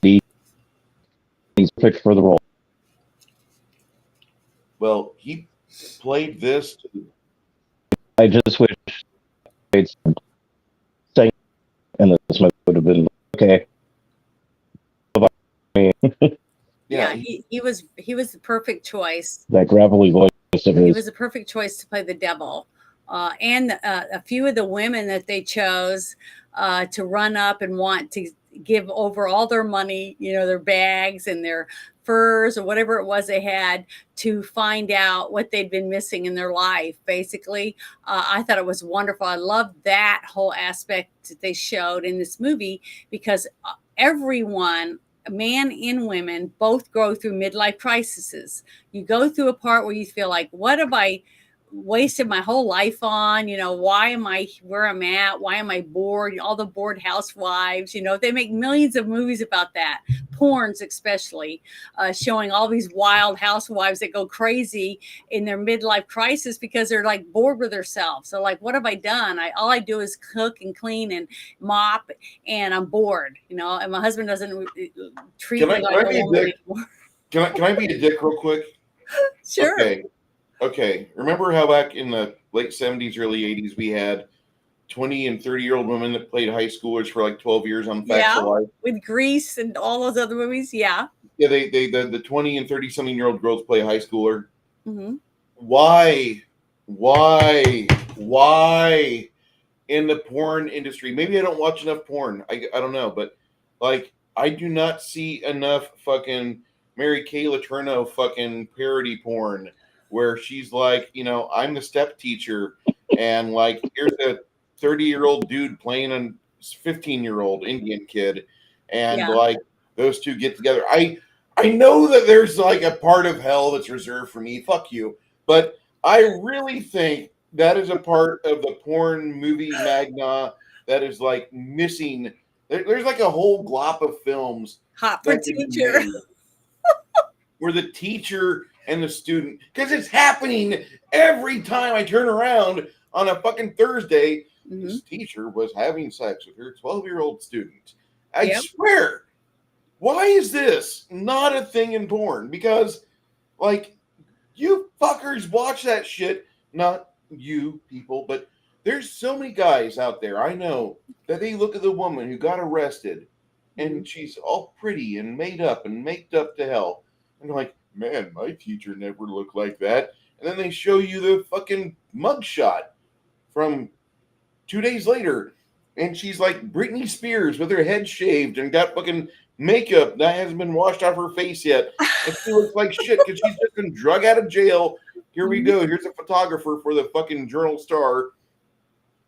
he's picked for the role. Well, he played this. I just wish saying, and this would have been okay. Yeah, he was the perfect choice. That gravelly voice of his. He was a perfect choice to play the devil. And a few of the women that they chose to run up and want to give over all their money, their bags and their furs or whatever it was they had to find out what they'd been missing in their life. Basically, I thought it was wonderful. I loved that whole aspect that they showed in this movie because everyone, man and women, both go through midlife crises. You go through a part where you feel like, what have I wasted my whole life on? Why am I where I'm at? Why am I bored? All the bored housewives, they make millions of movies about that. Porns, especially, showing all these wild housewives that go crazy in their midlife crisis because they're like bored with themselves. So like, what have I done? All I do is cook and clean and mop, and I'm bored, and my husband doesn't treat me like a woman anymore. Can I be a dick real quick? Sure. Okay. Remember how back in the late 70s, early 80s, we had 20 and 30-year-old women that played high schoolers for like 12 years on Facts of Life? With Grease and all those other movies. Yeah. Yeah, the 20 and 30-something-year-old girls play high schooler. Mm-hmm. Why in the porn industry? Maybe I don't watch enough porn. I don't know, but like I do not see enough fucking Mary Kay Letourneau fucking parody porn where she's like, I'm the step teacher, and like here's a 30-year-old dude playing a 15-year-old Indian kid, and like those two get together. I know that there's like a part of hell that's reserved for me. Fuck you. But I really think that is a part of the porn movie magna that is like missing. There's like a whole glop of films. Hot for Teacher. Where the teacher and the student, because it's happening every time I turn around on a fucking Thursday. Mm-hmm. This teacher was having sex with her 12-year-old student. I swear. Why is this not a thing in porn? Because, like, you fuckers watch that shit. Not you people, but there's so many guys out there I know that they look at the woman who got arrested and she's all pretty and made up and maked up to hell. And they're like, man, my teacher never looked like that. and then they show you the fucking mugshot from 2 days later, and she's like Britney Spears with her head shaved and got fucking makeup that hasn't been washed off her face yet, and she looks like shit because she's just been drug out of jail. Here we go. Here's a photographer for the fucking Journal Star,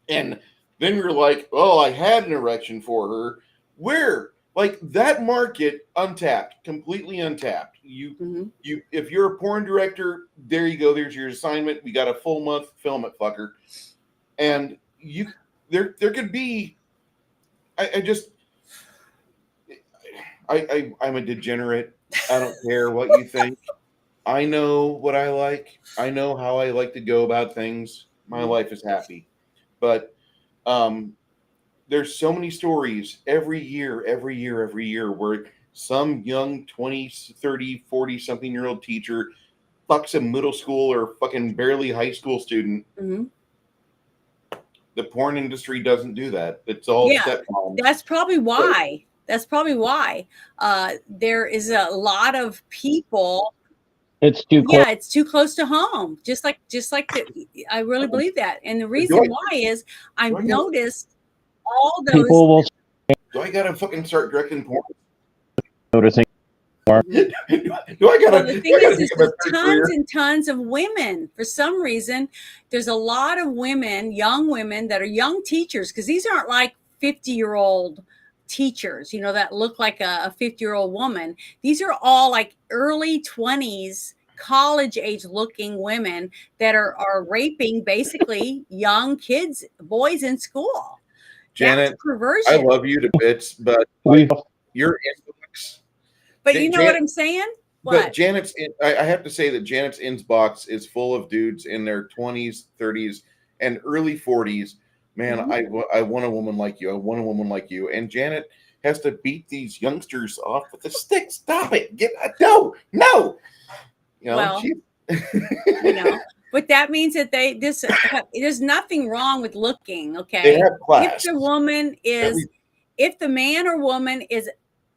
and then you're like, oh, I had an erection for her. Where? Like that market untapped, completely untapped. You if you're a porn director, there you go. There's your assignment. We got a full month, film it, fucker. And there could be. I'm a degenerate. I don't care what you think. I know what I like. I know how I like to go about things. My life is happy, but there's so many stories every year where some young 20, 30, 40 something year old teacher fucks a middle school or fucking barely high school student. Mm-hmm. The porn industry doesn't do that. It's all stepmoms. That's probably why. There is a lot of people. It's too close. Yeah, it's too close to home. Just like I really believe that. And the reason why is I've noticed all those people will. Do I gotta fucking start directing porn? Noticing more. Do I gotta? The thing is there's tons and tons of women. For some reason, there's a lot of women, young women that are young teachers, because these aren't like 50-year-old teachers, that look like a 50-year-old woman. These are all like early 20s, college age looking women that are raping basically young kids, boys in school. Janet, that's perversion. I love you to bits, but your inbox. But you know what I'm saying? What? But Janet's, I have to say that Janet's inbox is full of dudes in their 20s, 30s, and early 40s. Man, I want a woman like you. I want a woman like you. And Janet has to beat these youngsters off with a stick. Stop it. No. Well, but that means that there's nothing wrong with looking. Okay. They have class. If the man or woman is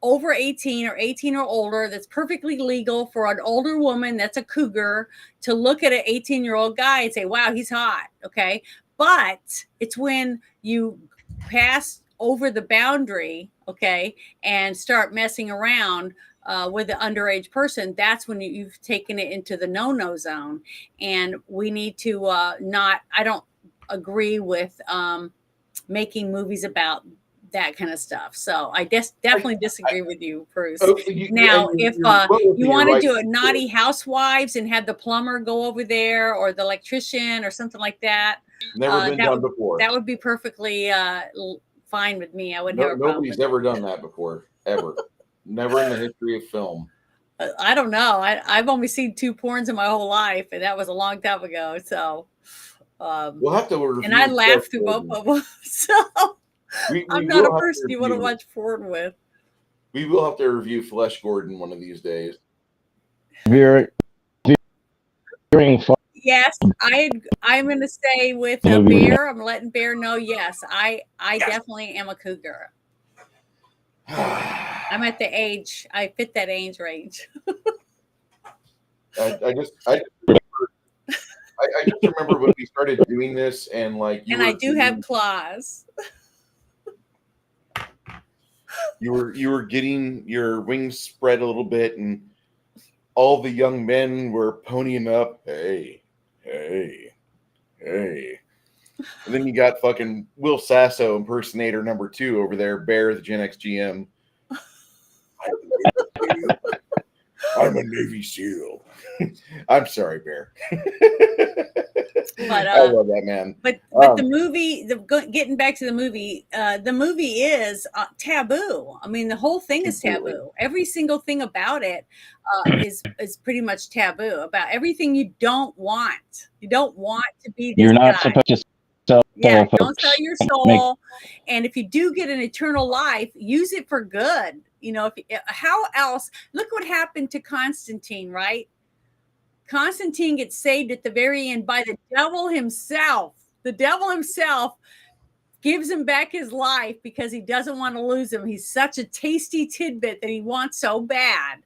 over 18 or 18 or older, that's perfectly legal for an older woman that's a cougar to look at an 18-year-old guy and say, wow, he's hot. Okay. But it's when you pass over the boundary, okay, and start messing around with the underage person, that's when you've taken it into the no-no zone. And we need to I don't agree with making movies about that kind of stuff. So I definitely disagree with you, Bruce. Now, if you want to do a Naughty Housewives and have the plumber go over there or the electrician or something like that, never been done before. That would be perfectly fine with me. I wouldn't have a problem. Nobody's ever done that before, ever. Never in the history of film. I don't know. I've only seen 2 porns in my whole life, and that was a long time ago. So we'll have to review. And I laughed through both of them. So I'm not a person you want to watch porn with. We will have to review Flesh Gordon one of these days. Yes, I'm going to stay with Bear. I'm letting Bear know. Yes, I definitely am a cougar. I'm at the age. I fit that age range. I just remember when we started doing this, and like I do have claws. You were getting your wings spread a little bit, and all the young men were ponying up. Hey. And then you got fucking Will Sasso impersonator number 2 over there, Bear, the Gen X GM. I'm a Navy SEAL. I'm sorry, Bear. But I love that man. But the movie, getting back to the movie is taboo. I mean, the whole thing is taboo. Every single thing about it is pretty much taboo. About everything you don't want. You don't want to be this You're not guy. supposed to sell. Yeah, don't sell your soul. And if you do get an eternal life, use it for good. How else? Look what happened to Constantine, right? Constantine gets saved at the very end by the devil himself. The devil himself gives him back his life because he doesn't want to lose him. He's such a tasty tidbit that he wants so bad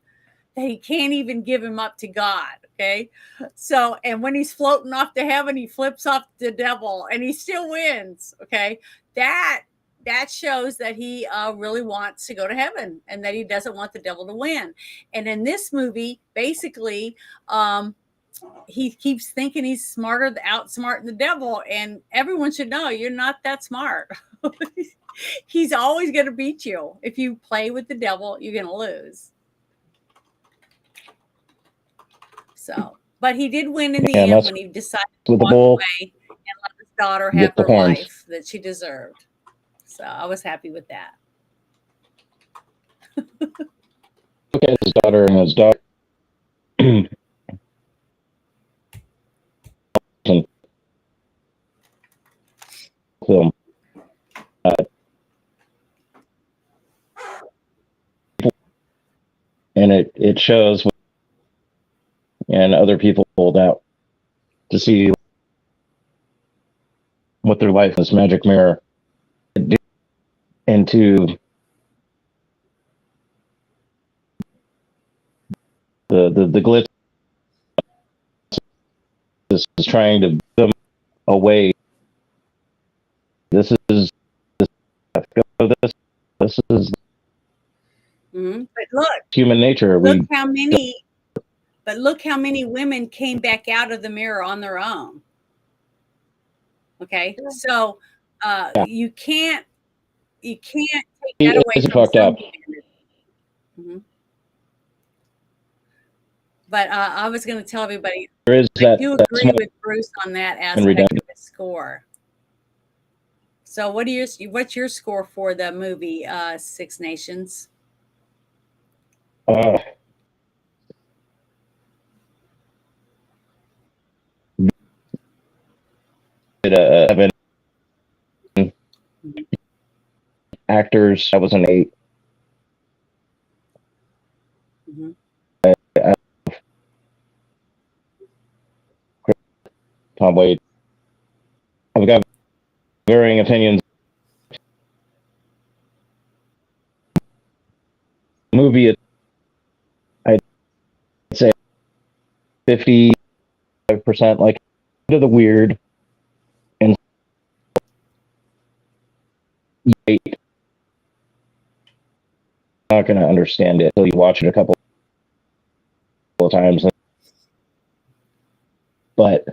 he can't even give him up to God. Okay. So, and when he's floating off to heaven, he flips off the devil and he still wins. Okay. That shows that he really wants to go to heaven and that he doesn't want the devil to win. And in this movie, basically, he keeps thinking he's smarter, outsmarting the devil, and everyone should know you're not that smart. He's always going to beat you. If you play with the devil, you're going to lose. So, but he did win in the end when he decided to walk away and let his daughter have her life that she deserved. So I was happy with that. Look at his daughter and his daughter. Film. And it shows, and other people hold out to see what their life, this magic mirror, and to the glitz is trying to them away. This is But look, human nature. Look how many women came back out of the mirror on their own. Okay, so you can't take that away from fucked up. Mm-hmm. But I was going to tell everybody, there is I do agree with Bruce on that aspect of the score. So what's your score for the movie Six Nations? Actors, I was an 8. Mm-hmm. Tom Wade. I've got varying opinions. Movie, I'd say 55% like into the weird, and 8. Not going to understand it until you watch it a couple of times. But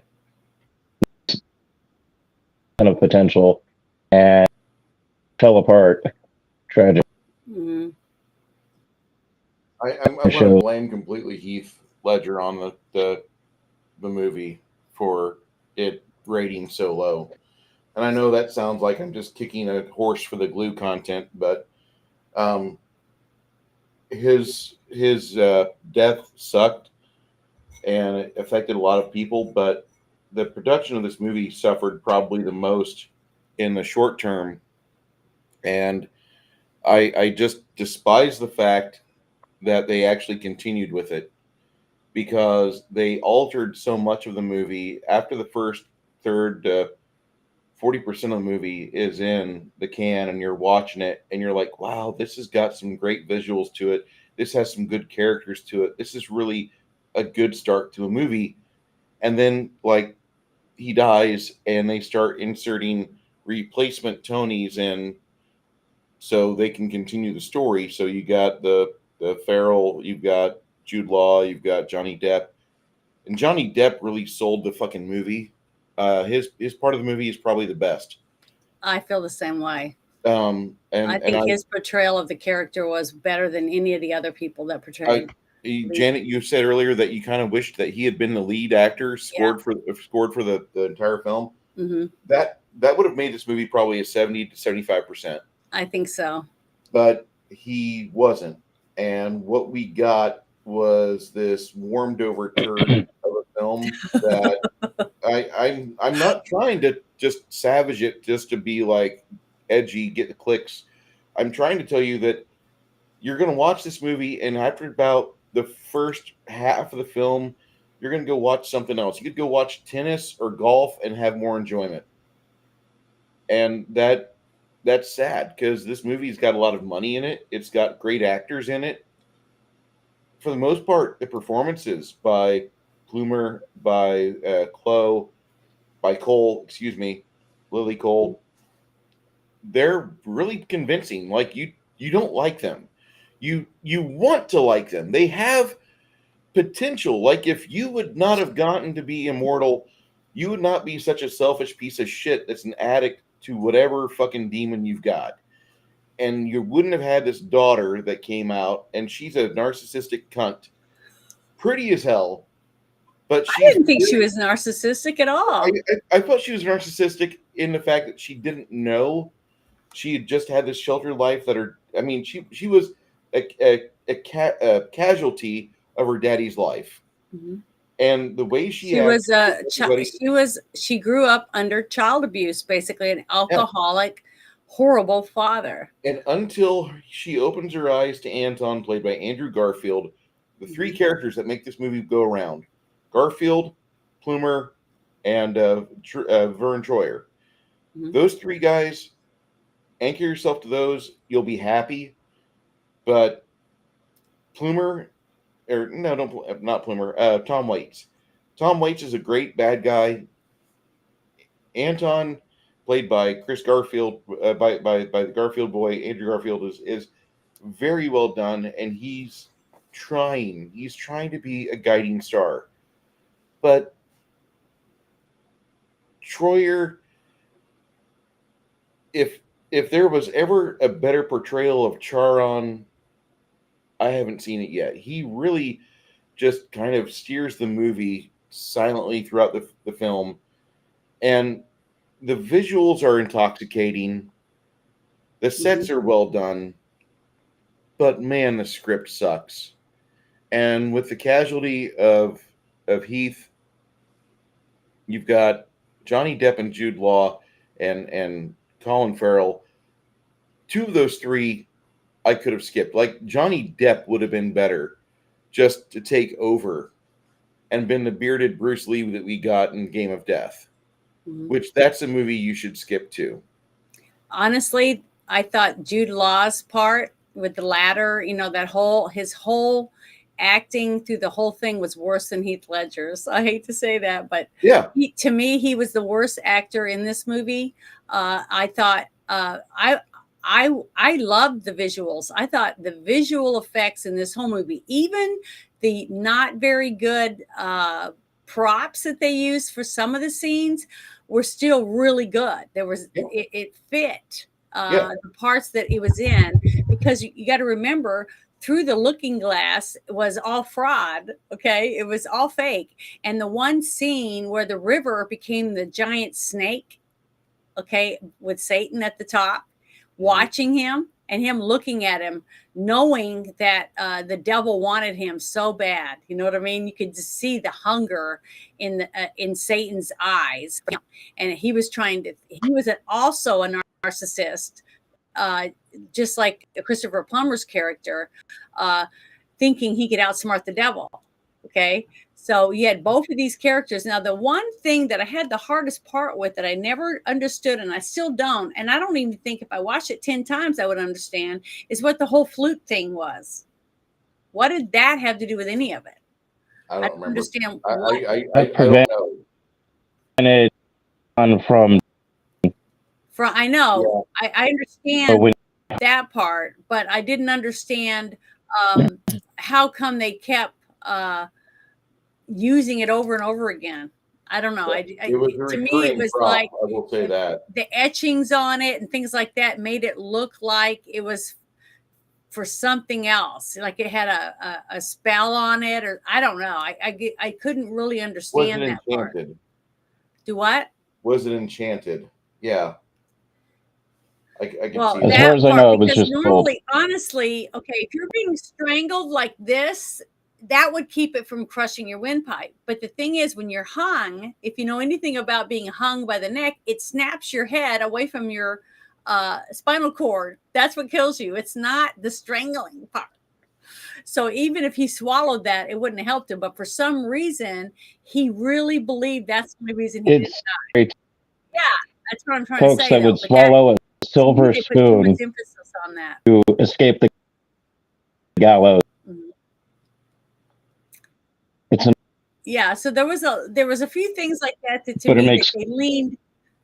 ton of potential and fell apart. Tragic. Mm-hmm. I'm going to blame completely Heath Ledger on the movie for it rating so low. And I know that sounds like I'm just kicking a horse for the glue content, but his death sucked and it affected a lot of people. But the production of this movie suffered probably the most in the short term, and I just despise the fact that they actually continued with it, because they altered so much of the movie. After the first third, 40% of the movie is in the can, and you're watching it and you're like, wow, this has got some great visuals to it. This has some good characters to it. This is really a good start to a movie. And then, like, he dies and they start inserting replacement Tonys in so they can continue the story. So you got the Farrell, you've got Jude Law, you've got Johnny Depp. And Johnny Depp really sold the fucking movie. His part of the movie is probably the best. I feel the same way. And I think his portrayal of the character was better than any of the other people that portrayed. Janet, you said earlier that you kind of wished that he had been the lead actor, scored for the entire film. Mm-hmm. That would have made this movie probably a 70 to 75%. I think so. But he wasn't. And what we got was this warmed over turd of a film that I'm not trying to just savage it just to be like edgy, get the clicks. I'm trying to tell you that you're going to watch this movie, and after about the first half of the film, you're going to go watch something else. You could go watch tennis or golf and have more enjoyment. And that's sad, because this movie's got a lot of money in it. It's got great actors in it. for the most part, the performances by Plumer, by Chloe, by Cole, excuse me, Lily Cole, they're really convincing. Like you don't like them. You want to like them. They have potential. Like if you would not have gotten to be immortal, you would not be such a selfish piece of shit that's an addict to whatever fucking demon you've got. And you wouldn't have had this daughter that came out, and she's a narcissistic cunt. Pretty as hell, but I she's didn't think she really- was narcissistic at all. I thought she was narcissistic in the fact that she didn't know she had just had this sheltered life that her. I mean, she was a casualty of her daddy's life, Mhm. and the way she She acted was a with everybody- she grew up under child abuse, basically an alcoholic, horrible father. And until she opens her eyes to Anton, played by Andrew Garfield, the three characters that make this movie go around: Garfield, Plumer, and Vern Troyer. Mhm. Those three guys, anchor yourself to those, you'll be happy. But Plumer, or no, not Plumer, Tom Waits. Tom Waits is a great bad guy. Anton, played by Chris Garfield, by the Garfield boy, Andrew Garfield, is very well done, and he's trying to be a guiding star. But Troyer, if there was ever a better portrayal of Charon, I haven't seen it yet. He really just kind of steers the movie silently throughout the film, and the visuals are intoxicating. The sets are well done, but man, the script sucks. And with the casualty of Heath, you've got Johnny Depp and Jude Law and Colin Farrell. Two of those three I could have skipped. Like Johnny Depp would have been better just to take over and been the bearded Bruce Lee that we got in Game of Death, which that's a movie you should skip to. Honestly, I thought Jude Law's part with the ladder, his whole acting through the whole thing was worse than Heath Ledger's. I hate to say that, but yeah, to me, he was the worst actor in this movie. I thought I loved the visuals. I thought the visual effects in this whole movie, even the not very good props that they used for some of the scenes, were still really good. It fit the parts that it was in, because you got to remember, through the looking glass was all fraud. Okay, it was all fake. And the one scene where the river became the giant snake, okay, with Satan at the top, watching him and him looking at him, knowing that the devil wanted him so bad. You know what I mean? You could just see the hunger in Satan's eyes, and he was also a narcissist, just like Christopher Plummer's character, thinking he could outsmart the devil. Okay, so you had both of these characters. Now, the one thing that I had the hardest part with, that I never understood, and I still don't, and I don't even think if I watched it 10 times I would understand, is what the whole flute thing was. What did that have to do with any of it? I don't remember. Understand. I don't know. And it from I know. Yeah. I understand that part, but I didn't understand how come they kept using it over and over again. I don't know. It was a to me, recurring it was prop, like, I will say that the etchings on it and things like that made it look like it was for something else, like it had a spell on it, or I don't know. I couldn't really understand that part. Do what? Was it enchanted? Yeah. I can Well, see as that. far as I know, it was just normally, honestly, okay, if you're being strangled like this, that would keep it from crushing your windpipe. But the thing is, when you're hung, if you know anything about being hung by the neck, it snaps your head away from your spinal cord. That's what kills you. It's not the strangling part. So even if he swallowed that, it wouldn't have helped him. But for some reason, he really believed that's the only reason he didn't die. Yeah, that's what I'm trying to say. Folks that would swallow a silver spoon emphasis on that to escape the gallows. It's an, Yeah, so there was a few things like that that to but it me that makes they leaned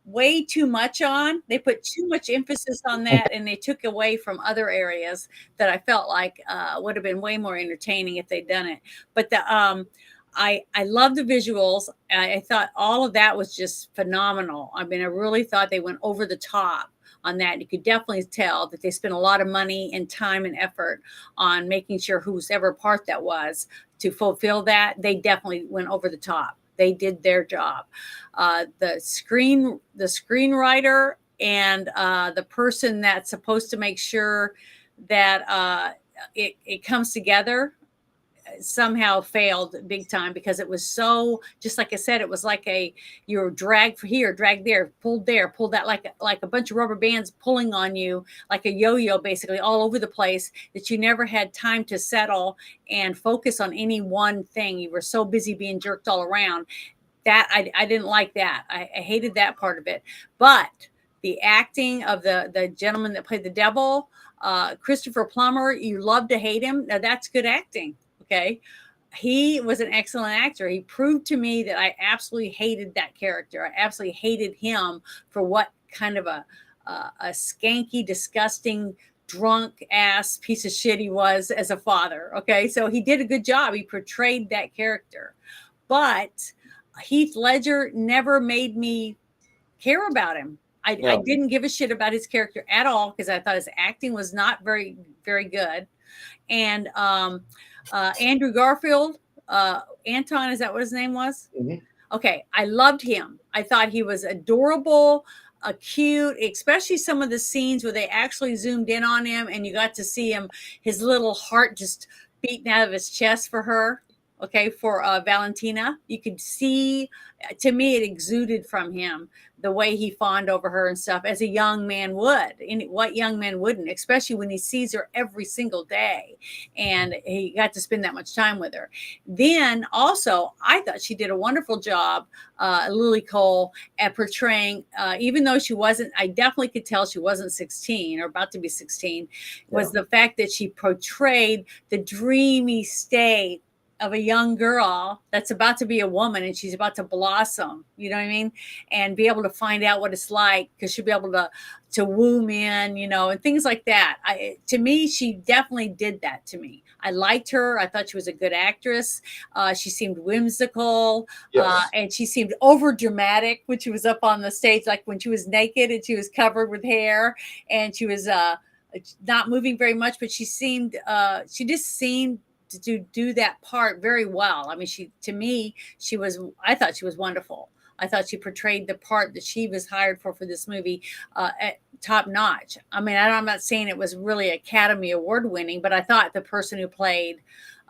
way too much on. They put too much emphasis on that, and they took away from other areas that I felt like would have been way more entertaining if they'd done it. But I love the visuals. I thought all of that was just phenomenal. I mean, I really thought they went over the top on that. You could definitely tell that they spent a lot of money and time and effort on making sure whoever part that was to fulfill that. They definitely went over the top. They did their job. The screenwriter and the person that's supposed to make sure that it comes together somehow failed big time, because it was so, just like I said, it was like you were dragged here, dragged there, pulled that, like a bunch of rubber bands pulling on you like a yo-yo, basically all over the place, that you never had time to settle and focus on any one thing. You were so busy being jerked all around. That I didn't like that. I hated that part of it. But the acting of the gentleman that played the devil, Christopher Plummer, you love to hate him. Now that's good acting. Okay. He was an excellent actor. He proved to me that I absolutely hated that character. I absolutely hated him for what kind of a skanky, disgusting, drunk ass piece of shit he was as a father. Okay. So he did a good job. He portrayed that character. But Heath Ledger never made me care about him. I didn't give a shit about his character at all, because I thought his acting was not very, very good. And Andrew Garfield, Anton, is that what his name was? Mhm. Okay, I loved him. I thought he was adorable, cute, especially some of the scenes where they actually zoomed in on him and you got to see him, his little heart just beating out of his chest for her. Okay, for Valentina, you could see, to me, it exuded from him the way he fawned over her and stuff, as a young man would. And what young man wouldn't, especially when he sees her every single day and he got to spend that much time with her. Then also, I thought she did a wonderful job, Lily Cole, at portraying, even though she wasn't, I definitely could tell she wasn't 16 or about to be 16, was the fact that she portrayed the dreamy state of a young girl that's about to be a woman, and she's about to blossom, you know what I mean? And be able to find out what it's like, because she'll be able to woo men, and things like that. To me, she definitely did that to me. I liked her. I thought she was a good actress. She seemed whimsical, Yes. and she seemed over dramatic when she was up on the stage, like when she was naked and she was covered with hair and she was not moving very much, but she just seemed to do that part very well. I mean, I thought she was wonderful. I thought she portrayed the part that she was hired for this movie at top notch. I mean, I'm not saying it was really Academy Award winning, but I thought the person who played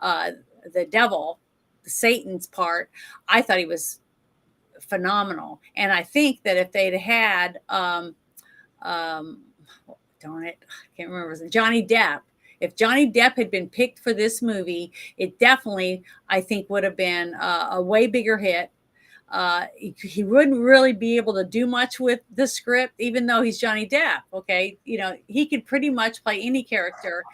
the devil, Satan's part, I thought he was phenomenal. And I think that if they'd had, darn it, I can't remember, Johnny Depp. If Johnny Depp had been picked for this movie, it definitely, I think, would have been a way bigger hit. He wouldn't really be able to do much with the script, even though he's Johnny Depp. Okay, he could pretty much play any character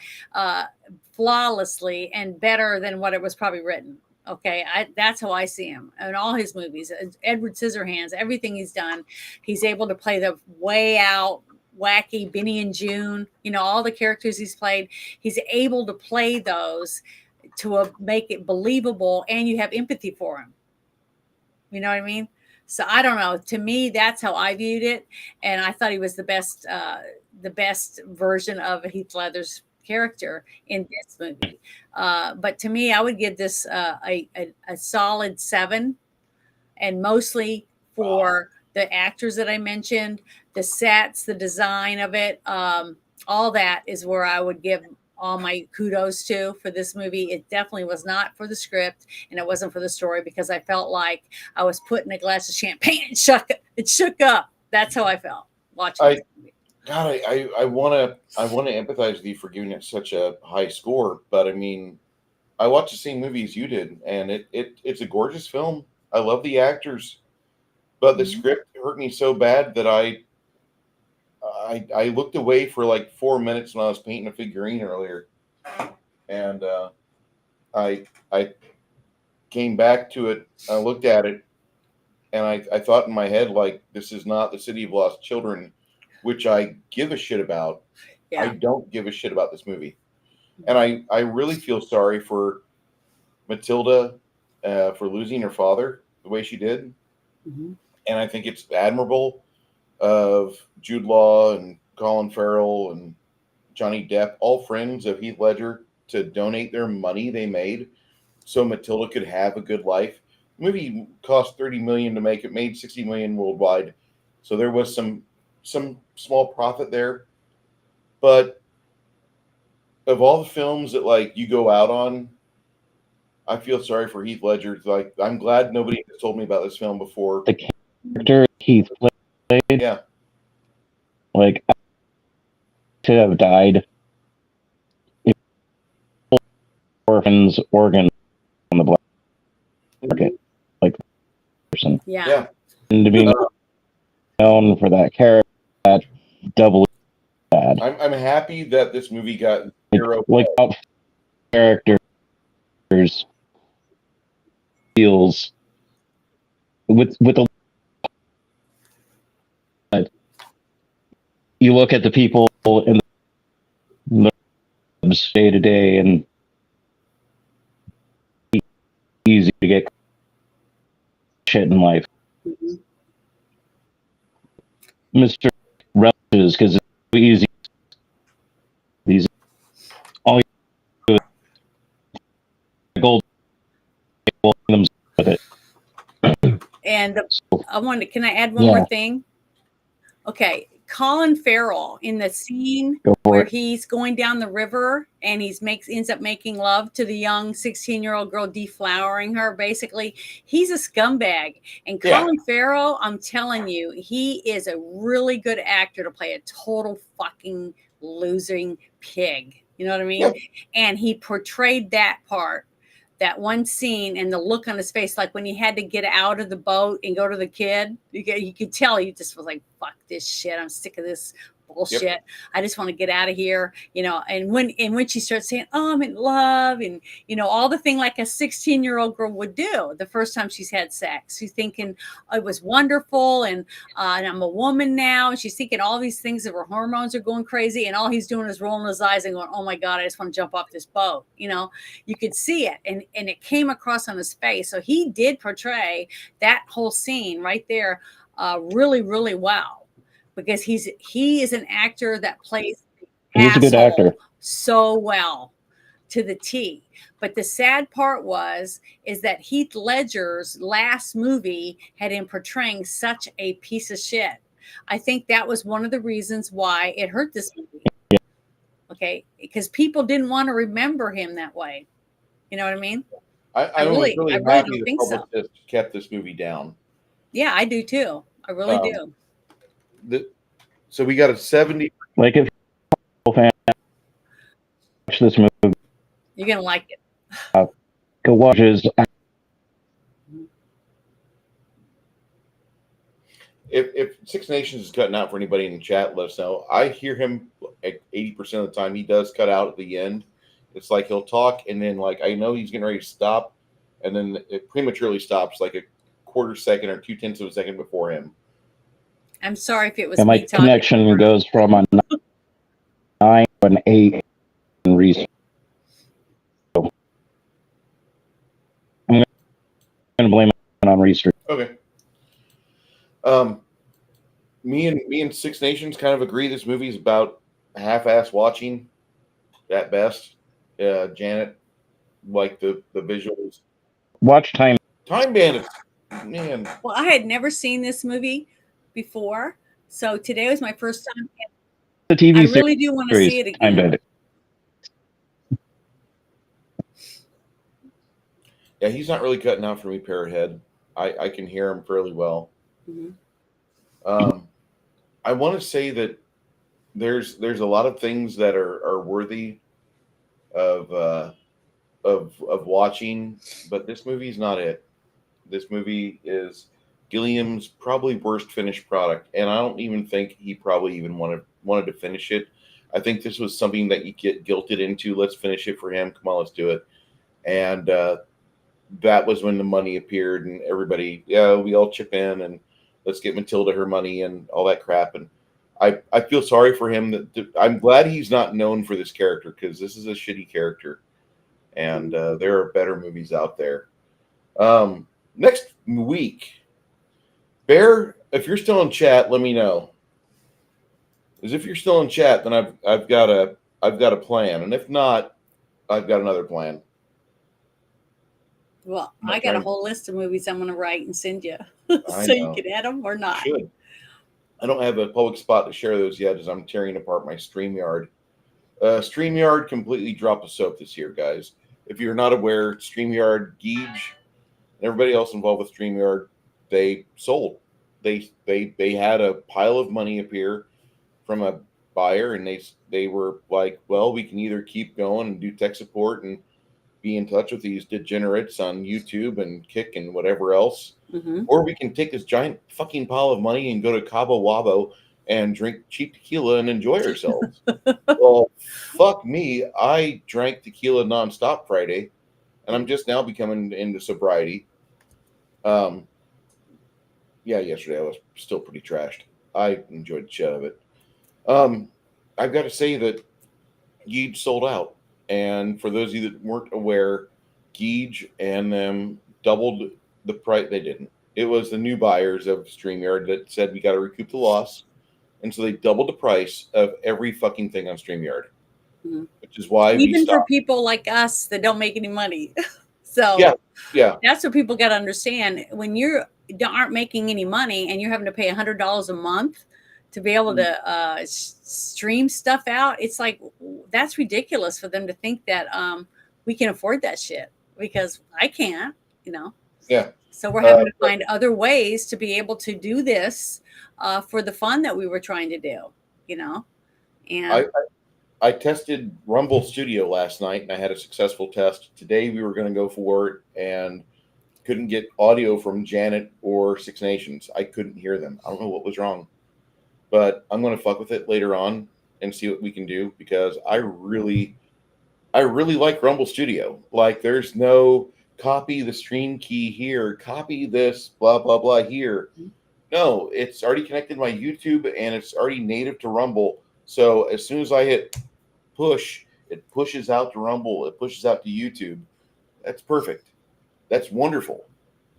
flawlessly and better than what it was probably written. Okay, that's how I see him in all his movies. Edward Scissorhands, everything he's done, he's able to play the way out, wacky Benny and June. All the characters he's played, he's able to play those to make it believable, and you have empathy for him. You know what I mean? So I don't know. To me, that's how I viewed it, and I thought he was the best version of Heath Ledger's character in this movie. But to me, I would give this a solid 7, and mostly for the actors that I mentioned, the sets, the design of it, all that is where I would give all my kudos to for this movie. It definitely was not for the script, and it wasn't for the story, because I felt like I was put in a glass of champagne and shook up. That's how I felt watching this movie. God, I want to empathize with you for giving it such a high score, but I mean, I watched the same movie as you did, and it's a gorgeous film. I love the actors, but the script hurt me so bad that I looked away for like 4 minutes when I was painting a figurine earlier, and I came back to it, I looked at it, and I thought in my head, like, this is not the City of Lost Children, which I give a shit about. I Yeah. don't give a shit about this movie. And I really feel sorry for Matilda for losing her father the way she did. Mm-hmm. And I think it's admirable of Jude Law and Colin Farrell and Johnny Depp, all friends of Heath Ledger, to donate their money they made so Matilda could have a good life. The movie cost $30 million to make. It made $60 million worldwide. So there was some small profit there. But of all the films that like you go out on, I feel sorry for Heath Ledger. Like, I'm glad nobody has told me about this film before. The character Heath played, Yeah. like, should have died. Orphans organ on the black market, like person. Yeah. And to be known for that character, that doubly bad. I'm happy that this movie got zero. Like out characters deals with the. You look at the people in the day to day, and easy to get shit in life. Mm-hmm. Mr. Relishes, because it's so easy. These all you do gold with it. And can I add one more thing? Okay, Colin Farrell in the scene where he's going down the river and ends up making love to the young 16-year-old girl, deflowering her. Basically, he's a scumbag. And Colin Farrell, I'm telling you, he is a really good actor to play a total fucking losing pig. You know what I mean? And he portrayed that part. That one scene and the look on his face, like when he had to get out of the boat and go to the kid, you could tell he just was like, fuck this shit. I'm sick of this bullshit. I just want to get out of here, and when she starts saying, oh, I'm in love, and all the thing like a 16-year-old girl would do the first time she's had sex. She's thinking it was wonderful, and I'm a woman now, and she's thinking all these things, that her hormones are going crazy, and all he's doing is rolling his eyes and going, oh my God, I just want to jump off this boat. You could see it, and it came across on his face. So he did portray that whole scene right there really, really well. Because he is an actor that plays he's a good actor so well to the T. But the sad part is that Heath Ledger's last movie had him portraying such a piece of shit. I think that was one of the reasons why it hurt this movie. Okay, because people didn't want to remember him that way. You know what I mean? I really happy the publicist kept this movie down. Yeah, I do too. I really do. So we got a 70. Like, if fan watch this movie, you're gonna like it. Go watch his. If Six Nations is cutting out for anybody in the chat, let us know. I hear him like 80% of the time. He does cut out at the end. It's like he'll talk, and then like I know he's getting ready to stop, and then it prematurely stops like a quarter second or 0.2 of a second before him. I'm sorry if it was. And my connection goes from a 9 to an 8 in research. So I'm going to blame it on research. Okay. Me and Six Nations kind of agree this movie is about half-ass watching at best. Janet, like the visuals. Watch Time Bandits. Man. Well, I had never seen this movie before, so today was my first time. The TV I really do want to see it again. Yeah, he's not really cutting out for me, Parrothead. I can hear him fairly well. Mm-hmm. I want to say that there's a lot of things that are worthy of watching, but this movie's not it. This movie is Gilliam's probably worst finished product, and I don't even think he probably even wanted to finish it. I think this was something that you get guilted into. Let's finish it for him. Come on, let's do it. And that was when the money appeared, and everybody, yeah, we all chip in and let's get Matilda her money and all that crap. And I feel sorry for him. I'm glad he's not known for this character, because this is a shitty character, and there are better movies out there. Next week, Bear, if you're still in chat, let me know. Because if you're still in chat, then I've got a plan, and if not, I've got another plan. Well, I got a whole list of movies I'm going to write and send you, I so you know. can add them or not. Should. I don't have a public spot to share those yet, as I'm tearing apart my StreamYard. StreamYard completely dropped the soap this year, guys. If you're not aware, StreamYard, Geege, and everybody else involved with StreamYard, they sold. They had a pile of money appear from a buyer, and they were like, well, we can either keep going and do tech support and be in touch with these degenerates on YouTube and Kick and whatever else, or we can take this giant fucking pile of money and go to Cabo Wabo and drink cheap tequila and enjoy ourselves. Well, fuck me. I drank tequila nonstop Friday, and I'm just now becoming into sobriety. Yeah, yesterday I was still pretty trashed. I enjoyed the shit of it. I've got to say that Geege sold out. And for those of you that weren't aware, Geege and them doubled the price. They didn't. It was the new buyers of StreamYard that said we got to recoup the loss. And so they doubled the price of every fucking thing on StreamYard, which is why even for people like us that don't make any money. So yeah, that's what people got to understand. When you aren't making any money and you're having to pay $100 a month to be able to stream stuff out, it's like, that's ridiculous for them to think that we can afford that shit, because I can't, Yeah. So we're having to find other ways to be able to do this for the fun that we were trying to do, And I tested Rumble Studio last night, and I had a successful test. Today we were going to go for it and couldn't get audio from Janet or Six Nations. I couldn't hear them. I don't know what was wrong, but I'm going to fuck with it later on and see what we can do, because I really like Rumble Studio. Like, there's no copy the stream key here, copy this, blah, blah, blah here. No, it's already connected to my YouTube, and it's already native to Rumble. So as soon as I hit push, it pushes out to Rumble, it pushes out to YouTube. That's perfect. That's wonderful.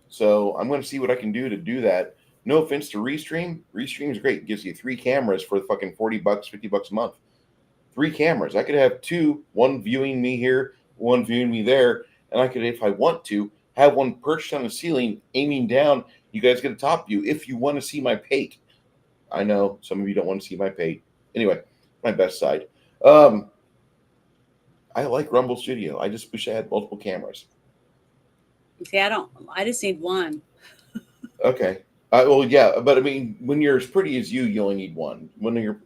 So I'm going to see what I can do to do that. No offense to Restream. Restream is great. It gives you 3 cameras for fucking $40, $50 a month. 3 cameras. I could have 2, one viewing me here, one viewing me there, and I could, if I want to, have one perched on the ceiling, aiming down. You guys get a top view if you want to see my pate. I know some of you don't want to see my pate. Anyway, my best side. I like Rumble Studio. I just wish I had multiple cameras. See, I just need one. Okay. Well, yeah, but I mean, when you're as pretty as you only need one. When you're,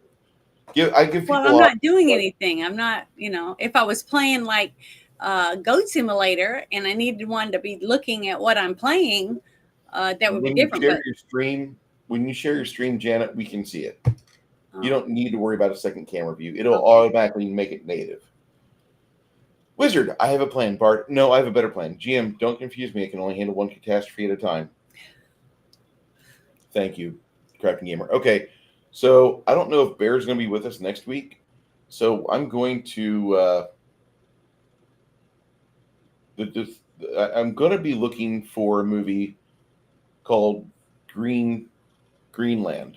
I give people. Well, I'm not doing anything. I'm not, if I was playing like Goat Simulator and I needed one to be looking at what I'm playing, that would be different. When you share your stream, Janet, we can see it. You don't need to worry about a second camera view. It'll automatically make it native. Wizard, I have a plan. Bart, no, I have a better plan. GM, don't confuse me. I can only handle one catastrophe at a time. Thank you, Crafting Gamer. Okay, so I don't know if Bear's going to be with us next week. So I'm going to I'm going to be looking for a movie called Greenland.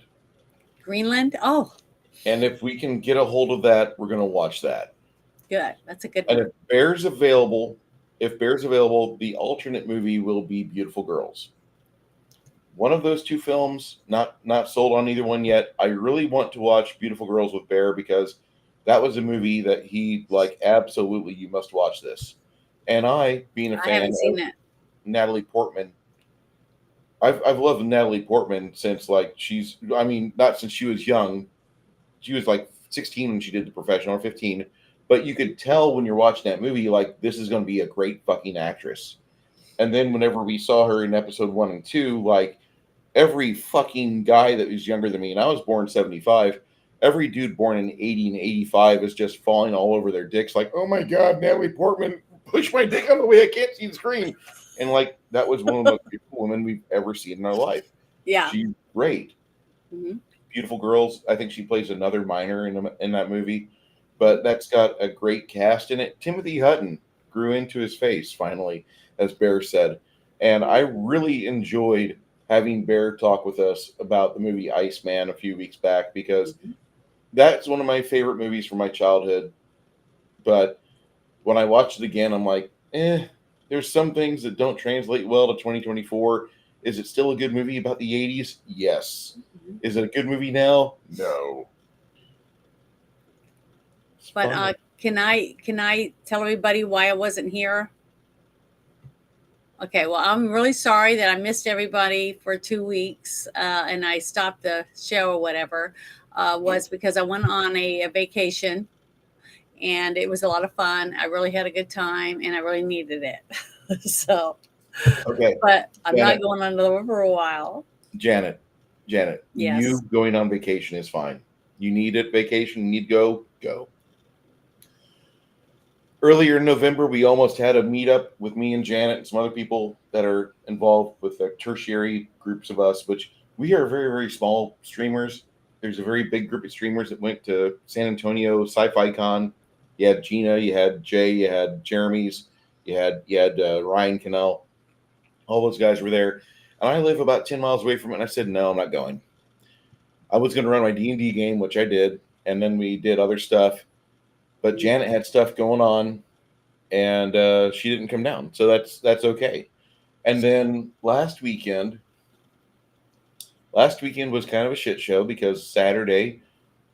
Greenland? Oh. And if we can get a hold of that, we're going to watch that. Good. That's a good one. And if Bear's available, the alternate movie will be Beautiful Girls. One of those 2 films, not sold on either one yet. I really want to watch Beautiful Girls with Bear, because that was a movie that he like, absolutely, you must watch this. And I, being a fan, I haven't seen it. Natalie Portman. I've loved Natalie Portman since not since she was young. She was like 16 when she did The Professional, or 15. But you could tell when you're watching that movie, like, this is going to be a great fucking actress. And then whenever we saw her in episode 1 and 2, like, every fucking guy that was younger than me, and I was born 75, every dude born in 80 and 85 is just falling all over their dicks like, oh my God, Natalie Portman, push my dick out of the way, I can't see the screen. And like that was one of the most beautiful women we've ever seen in our life. Yeah. She's great. Mhm. Beautiful Girls. I think she plays another minor in that movie, but that's got a great cast in it. Timothy Hutton grew into his face finally, as Bear said, and I really enjoyed having Bear talk with us about the movie Iceman a few weeks back because Mhm. that's one of my favorite movies from my childhood. But when I watched it again, I'm like, there's some things that don't translate well to 2024. Is it still a good movie about the 80s? Yes. Mhm. Is it a good movie now? No. It's But fun. can I tell everybody why I wasn't here? Okay, well, I'm really sorry that I missed everybody for 2 weeks, and I stopped the show or whatever. Was because I went on a vacation, and it was a lot of fun. I really had a good time, and I really needed it. So, Okay, but I'm not Janet, going on the river for a while. Janet, Janet, you Yes. going on vacation is fine. You need it, vacation, you need to go, go. Earlier in November, we almost had a meetup with me and Janet and some other people that are involved with the tertiary groups of us, which we are very, very small streamers. There's a very big group of streamers that went to San Antonio Sci-Fi Con. You had Gina, you had Jay, you had Jeremy's, you had Ryan Cannell. All those guys were there, and I live about 10 miles away from it. And I said, no, I'm not going. I was going to run my D&D game, which I did, and then we did other stuff. But Janet had stuff going on, and she didn't come down, so that's okay. And then last weekend was kind of a shit show because Saturday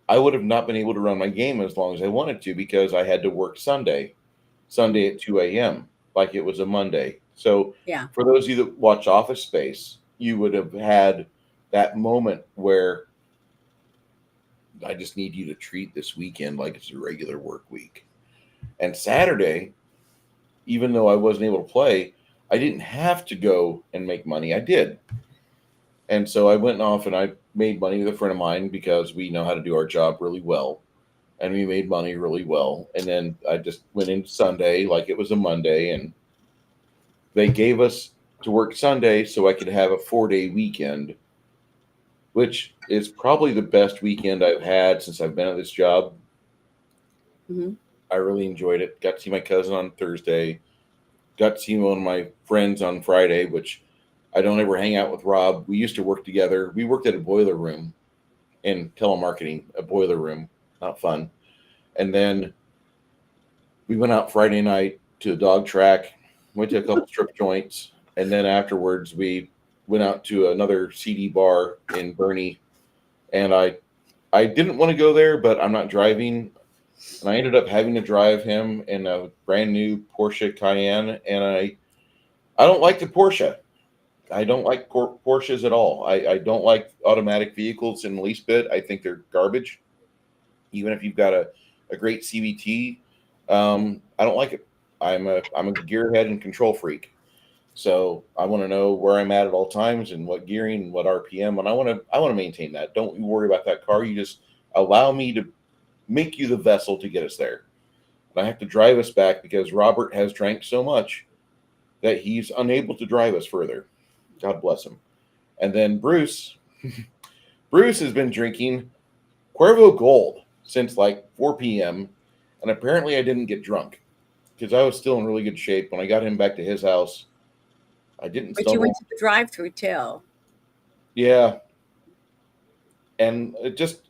I would have not been able to run my game as long as I wanted to because I had to work Sunday at 2 a.m. like it was a Monday. So Yeah. for those of you that watch Office Space, you would have had that moment where I just need you to treat this weekend like it's a regular work week. And Saturday, even though I wasn't able to play, I didn't have to go and make money. I did. And so I went off and I made money with a friend of mine because we know how to do our job really well. And we made money really well. And then I just went into Sunday like it was a Monday. And they gave us to work Sunday so I could have a 4-day weekend, which is probably the best weekend I've had since I've been at this job. Hmm. I really enjoyed it. Got to see my cousin on Thursday. Got to see one of my friends on Friday, which I don't ever hang out with Rob. We used to work together. We worked at a boiler room in telemarketing, a boiler room, not fun. And then we went out Friday night to the dog track, went to a couple strip joints, and then afterwards we went out to another CD bar in Bernie. And I didn't want to go there, but I'm not driving, and I ended up having to drive him in a brand new Porsche Cayenne, and I don't like the Porsche. I don't like Porsches at all. I don't like automatic vehicles in the least bit. I think they're garbage. Even if you've got a great CVT, I don't like it. I'm a gearhead and control freak. So I want to know where I'm at all times and what gearing and what RPM, and I want to maintain that. Don't you worry about that car. You just allow me to make you the vessel to get us there. And I have to drive us back because Robert has drank so much that he's unable to drive us further. God bless him. And then Bruce has been drinking Cuervo Gold since like 4 p.m. And apparently I didn't get drunk because I was still in really good shape. When I got him back to his house, I didn't But you stumble. went to the drive-through too. Yeah. And it just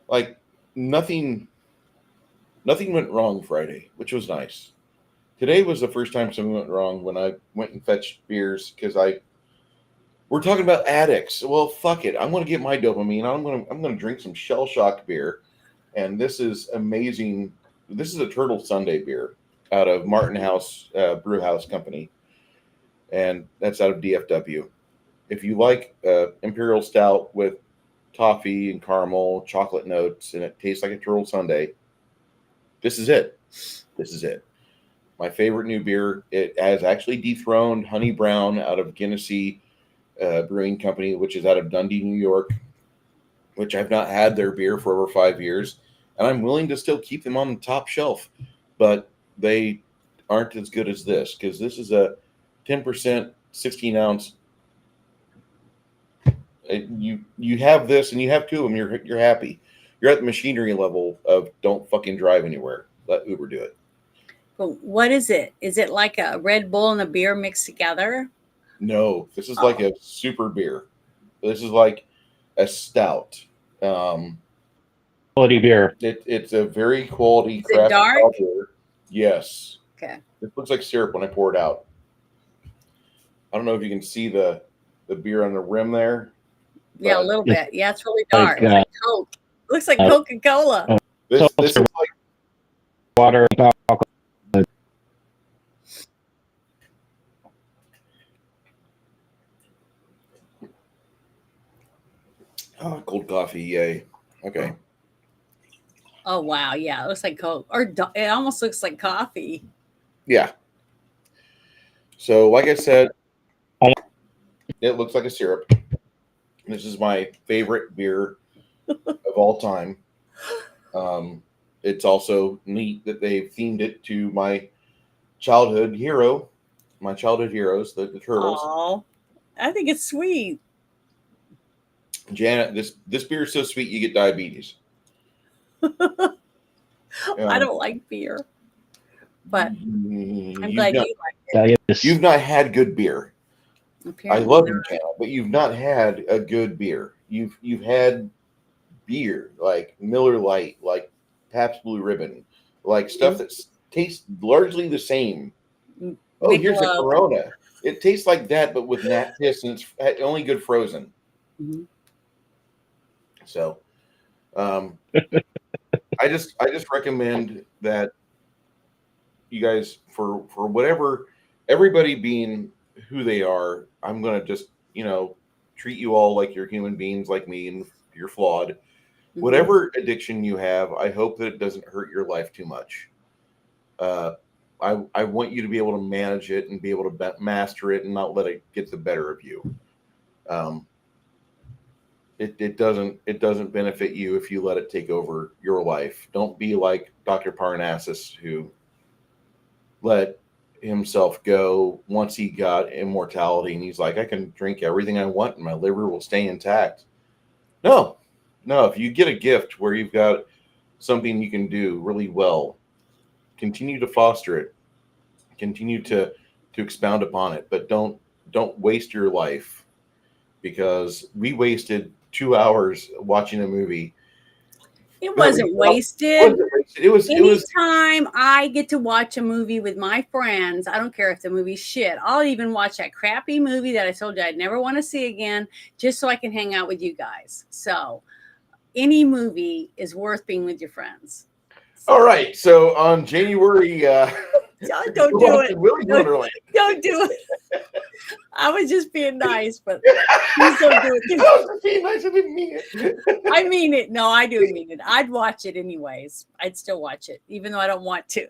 like nothing went wrong Friday, which was nice. Today was the first time something went wrong when I went and fetched beers because we're talking about addicts. Well, fuck it. I'm going to get my dopamine. I'm going to drink some Shell Shock beer, and this is amazing. This is a Turtle Sunday beer out of Martin House Brew House Company, and that's out of DFW. If you like Imperial Stout with toffee and caramel, chocolate notes, and it tastes like a Turtle Sunday, this is it. This is it. My favorite new beer. It has actually dethroned Honey Brown out of Guinnessy Brewing Company, which is out of Dundee, New York, which I've not had their beer for over 5 years. And I'm willing to still keep them on the top shelf, but they aren't as good as this because this is 10%, 16 ounce. You have this, and you have two of them. You're happy. You're at the machinery level of don't fucking drive anywhere. Let Uber do it. But what is it? Is it like a Red Bull and a beer mixed together? No, this is like a super beer. This is like a stout. Quality beer. It's a very quality Is it craft dark? beer. Yes. Okay. It looks like syrup when I pour it out. I don't know if you can see the beer on the rim there. Yeah, a but little bit. Yeah, it's really dark. Like, It's like Coke. Looks like Coca-Cola. This is like Water, alcohol. cold coffee. Yay. Okay. Oh wow, yeah, it looks like Coke, or it almost looks like coffee. Yeah. So, like I said, it looks like a syrup. This is my favorite beer of all time. It's also neat that they've themed it to my childhood heroes, the turtles. Oh, I think it's sweet. Janet, this beer is so sweet you get diabetes. I don't like beer, but I'm glad you like it. You've not had good beer. Apparently I love not. you, Janet, but you've not had a good beer. You've had beer like Miller Lite, like Pabst Blue Ribbon, like stuff that tastes largely the same. Oh, here's a Corona. It tastes like that, but with nat piss, and it's only good frozen. Mm-hmm. So, I just recommend that you guys, for whatever, everybody being who they are, I'm gonna just treat you all like you're human beings like me, and you're flawed. Mm-hmm. Whatever addiction you have, I hope that it doesn't hurt your life too much. I want you to be able to manage it and be able to master it and not let it get the better of you. It doesn't benefit you if you let it take over your life. Don't be like Dr. Parnassas, who let himself go once he got immortality, and he's like, I can drink everything I want and my liver will stay intact. No, if you get a gift where you've got something you can do really well, continue to foster it, continue to expound upon it, but don't waste your life, because we wasted 2 hours watching a movie. It wasn't wasted. It was. Anytime I get to watch a movie with my friends, I don't care if the movie's shit. I'll even watch that crappy movie that I told you I'd never want to see again, just so I can hang out with you guys. So any movie is worth being with your friends. So. All right. So on January, don't do it. Don't do it. I was just being nice, but please don't do it. I was being nice. I didn't mean it. I mean it. No, I do mean it. I'd watch it anyways. I'd still watch it, even though I don't want to.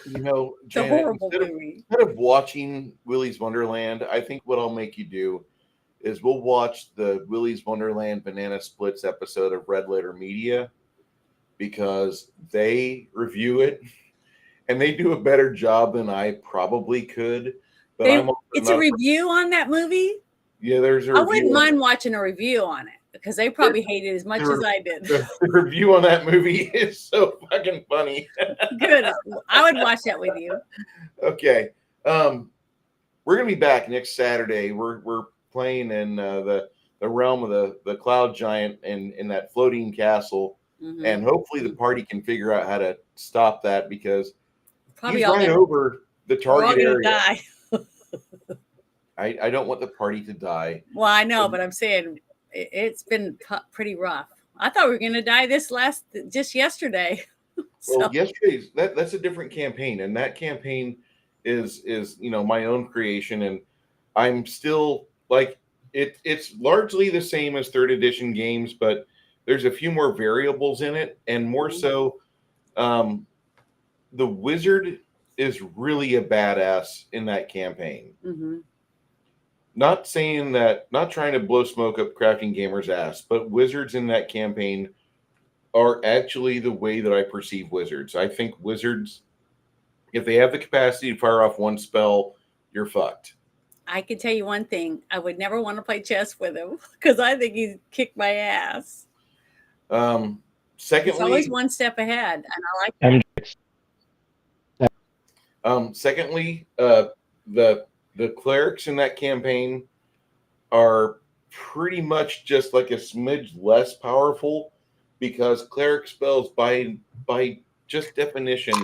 Janet, it's a horrible movie. Instead of watching Willy's Wonderland, I think what I'll make you do is we'll watch the Willy's Wonderland Banana Splits episode of Red Letter Media, because they review it and they do a better job than I probably could. But it's a review on that movie? Yeah, there's a review. I wouldn't mind watching a review on it, because they probably hate it as much as I did. The review on that movie is so fucking funny. Good. I would watch that with you. Okay. We're gonna be back next Saturday. We're playing in the realm of the Cloud Giant in that floating castle. Mm-hmm. And hopefully the party can figure out how to stop that, because probably he's right over the target area. Die. I don't want the party to die. Well, I know, but I'm saying it's been pretty rough. I thought we were going to die just yesterday. So. Well, yesterday's that's a different campaign, and that campaign is my own creation, and I'm still like it's largely the same as 3rd edition games, but there's a few more variables in it, and more so, the wizard is really a badass in that campaign. Mm-hmm. Not saying that, not trying to blow smoke up Crafting Gamer's ass, but wizards in that campaign are actually the way that I perceive wizards. I think wizards, if they have the capacity to fire off one spell you're fucked. I can tell you one thing. I would never want to play chess with him because I think he'd kick my ass. He's Secondly, always one step ahead, and I like And secondly, the clerics in that campaign are pretty much just like a smidge less powerful, because cleric spells by just definition,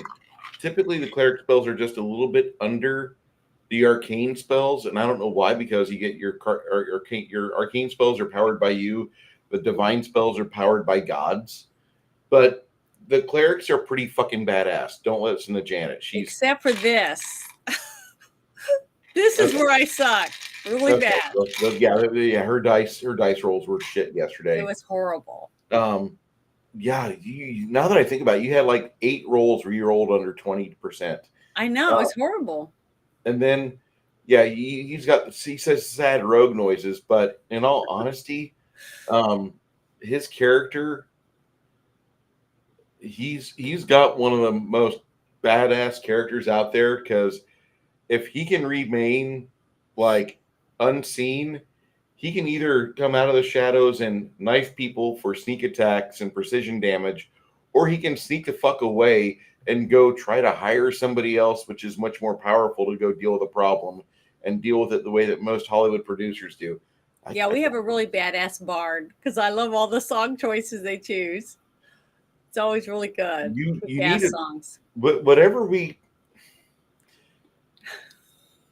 typically the cleric spells are just a little bit under the arcane spells, and I don't know why, because you get your arcane spells are powered by you, the divine spells are powered by gods, but the clerics are pretty fucking badass. Don't listen to Janet. except for this. This is where I suck really bad. Yeah, her dice rolls were shit yesterday. It was horrible. Yeah, now that I think about it, you had like 8 rolls where you rolled under 20%. I know, it's horrible. And then, yeah, he says sad rogue noises, but in all honesty, his character, he's got one of the most badass characters out there, because if he can remain like unseen, he can either come out of the shadows and knife people for sneak attacks and precision damage, or he can sneak the fuck away and go try to hire somebody else, which is much more powerful, to go deal with the problem and deal with it the way that most Hollywood producers do. Yeah, we have a really badass bard, because I love all the song choices they choose. It's always really good. You need songs. But whatever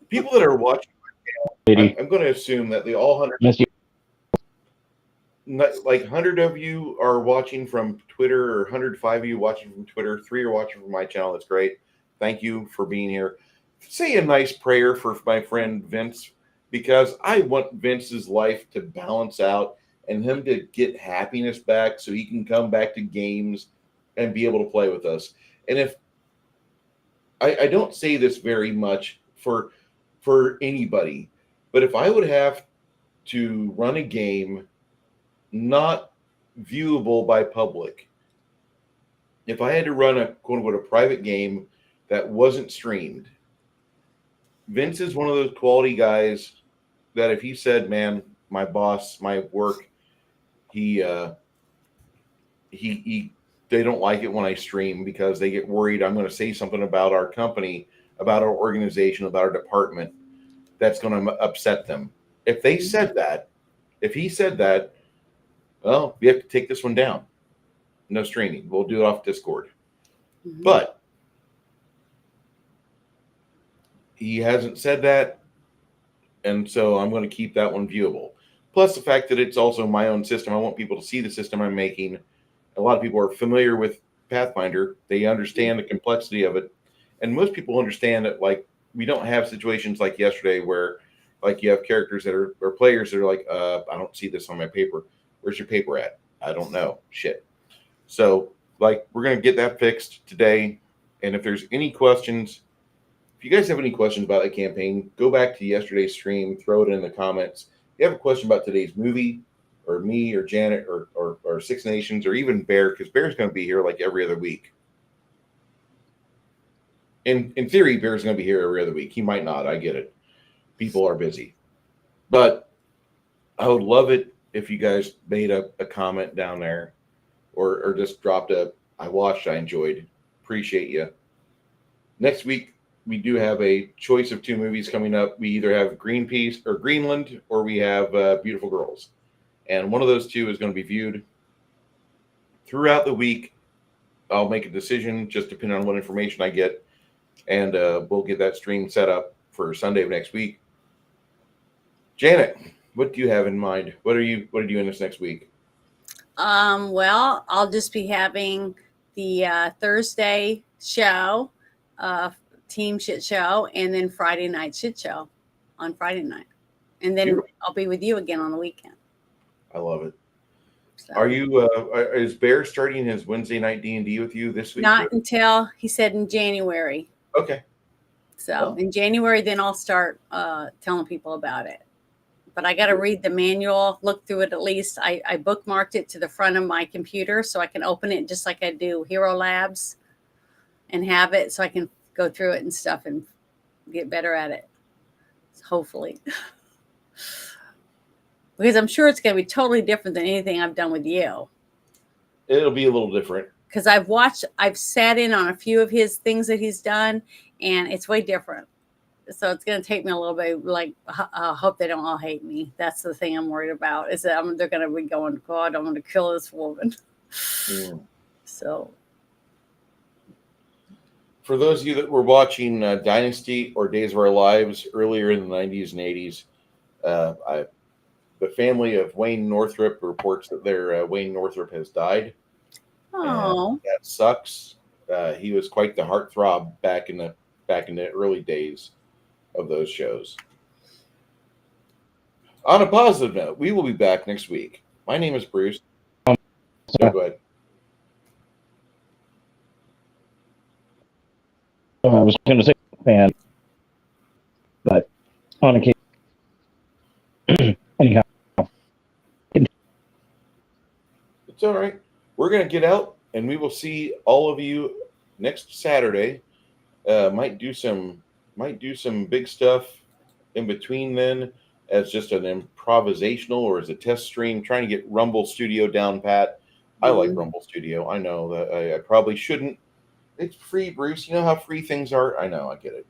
people that are watching, I'm going to assume that the all 100, like 100 of you are watching from Twitter, or 105 of you watching from Twitter, 3 are watching from my channel. That's great. Thank you for being here. Say a nice prayer for my friend Vince, because I want Vince's life to balance out and him to get happiness back so he can come back to games and be able to play with us. And if I don't say this very much for anybody, but if I would have to run a game not viewable by public, if I had to run a quote unquote a private game that wasn't streamed, Vince is one of those quality guys that if he said, man, my boss, my work, they don't like it when I stream, because they get worried I'm going to say something about our company, about our organization, about our department that's going to upset them. If he said that, well, we have to take this one down. No streaming. We'll do it off Discord. Mm-hmm. But he hasn't said that, and so I'm going to keep that one viewable. Plus the fact that it's also my own system. I want people to see the system I'm making. A lot of people are familiar with Pathfinder. They understand the complexity of it. And most people understand that, like, we don't have situations like yesterday where, like, you have characters that are, or players that are like, I don't see this on my paper. Where's your paper at? I don't know. Shit. So, like, we're going to get that fixed today. And if there's any questions, if you guys have any questions about the campaign, go back to yesterday's stream, throw it in the comments. If you have a question about today's movie, or me, or Janet, or Six Nations, or even Bear, because Bear's going to be here like every other week. In theory, Bear's going to be here every other week. He might not. I get it. People are busy. But I would love it if you guys made a comment down there, or just dropped I watched, I enjoyed. Appreciate you. Next week, we do have a choice of 2 movies coming up. We either have Greenpeace or Greenland, or we have Beautiful Girls. And one of those 2 is going to be viewed throughout the week. I'll make a decision just depending on what information I get. And we'll get that stream set up for Sunday of next week. Janet, what do you have in mind? What are you doing this next week? Well, I'll just be having the Thursday show, Team Shit Show, and then Friday night Shit Show on Friday night. And then I'll be with you again on the weekend. I love it. So. Are you? Is Bear starting his Wednesday night D&D with you this week? Not until, he said, in January. Okay. So in January, then I'll start telling people about it. But I got to read the manual, look through it at least. I bookmarked it to the front of my computer so I can open it just like I do Hero Labs, and have it so I can go through it and stuff and get better at it. hopefully. Because I'm sure it's going to be totally different than anything I've done with you. It'll be a little different. Because I've sat in on a few of his things that he's done, and it's way different. So it's going to take me a little bit. Like, I hope they don't all hate me. That's the thing I'm worried about. Is that they're going to be going, God, I'm going to kill this woman. So, for those of you that were watching Dynasty or Days of Our Lives earlier in the 90s and 80s, the family of Wayne Northrup reports that their Wayne Northrup has died. oh, That sucks. He was quite the heartthrob back in the early days of those shows. On a positive note, we will be back next week. My name is Bruce. Go ahead. I was going to say fan, but on occasion, anyhow. It's all right. We're going to get out, and we will see all of you next Saturday. Might do some big stuff in between then, as just an improvisational or as a test stream, trying to get Rumble Studio down pat. I like Rumble Studio. I know that I probably shouldn't. It's free, Bruce. You know how free things are. I know. I get it.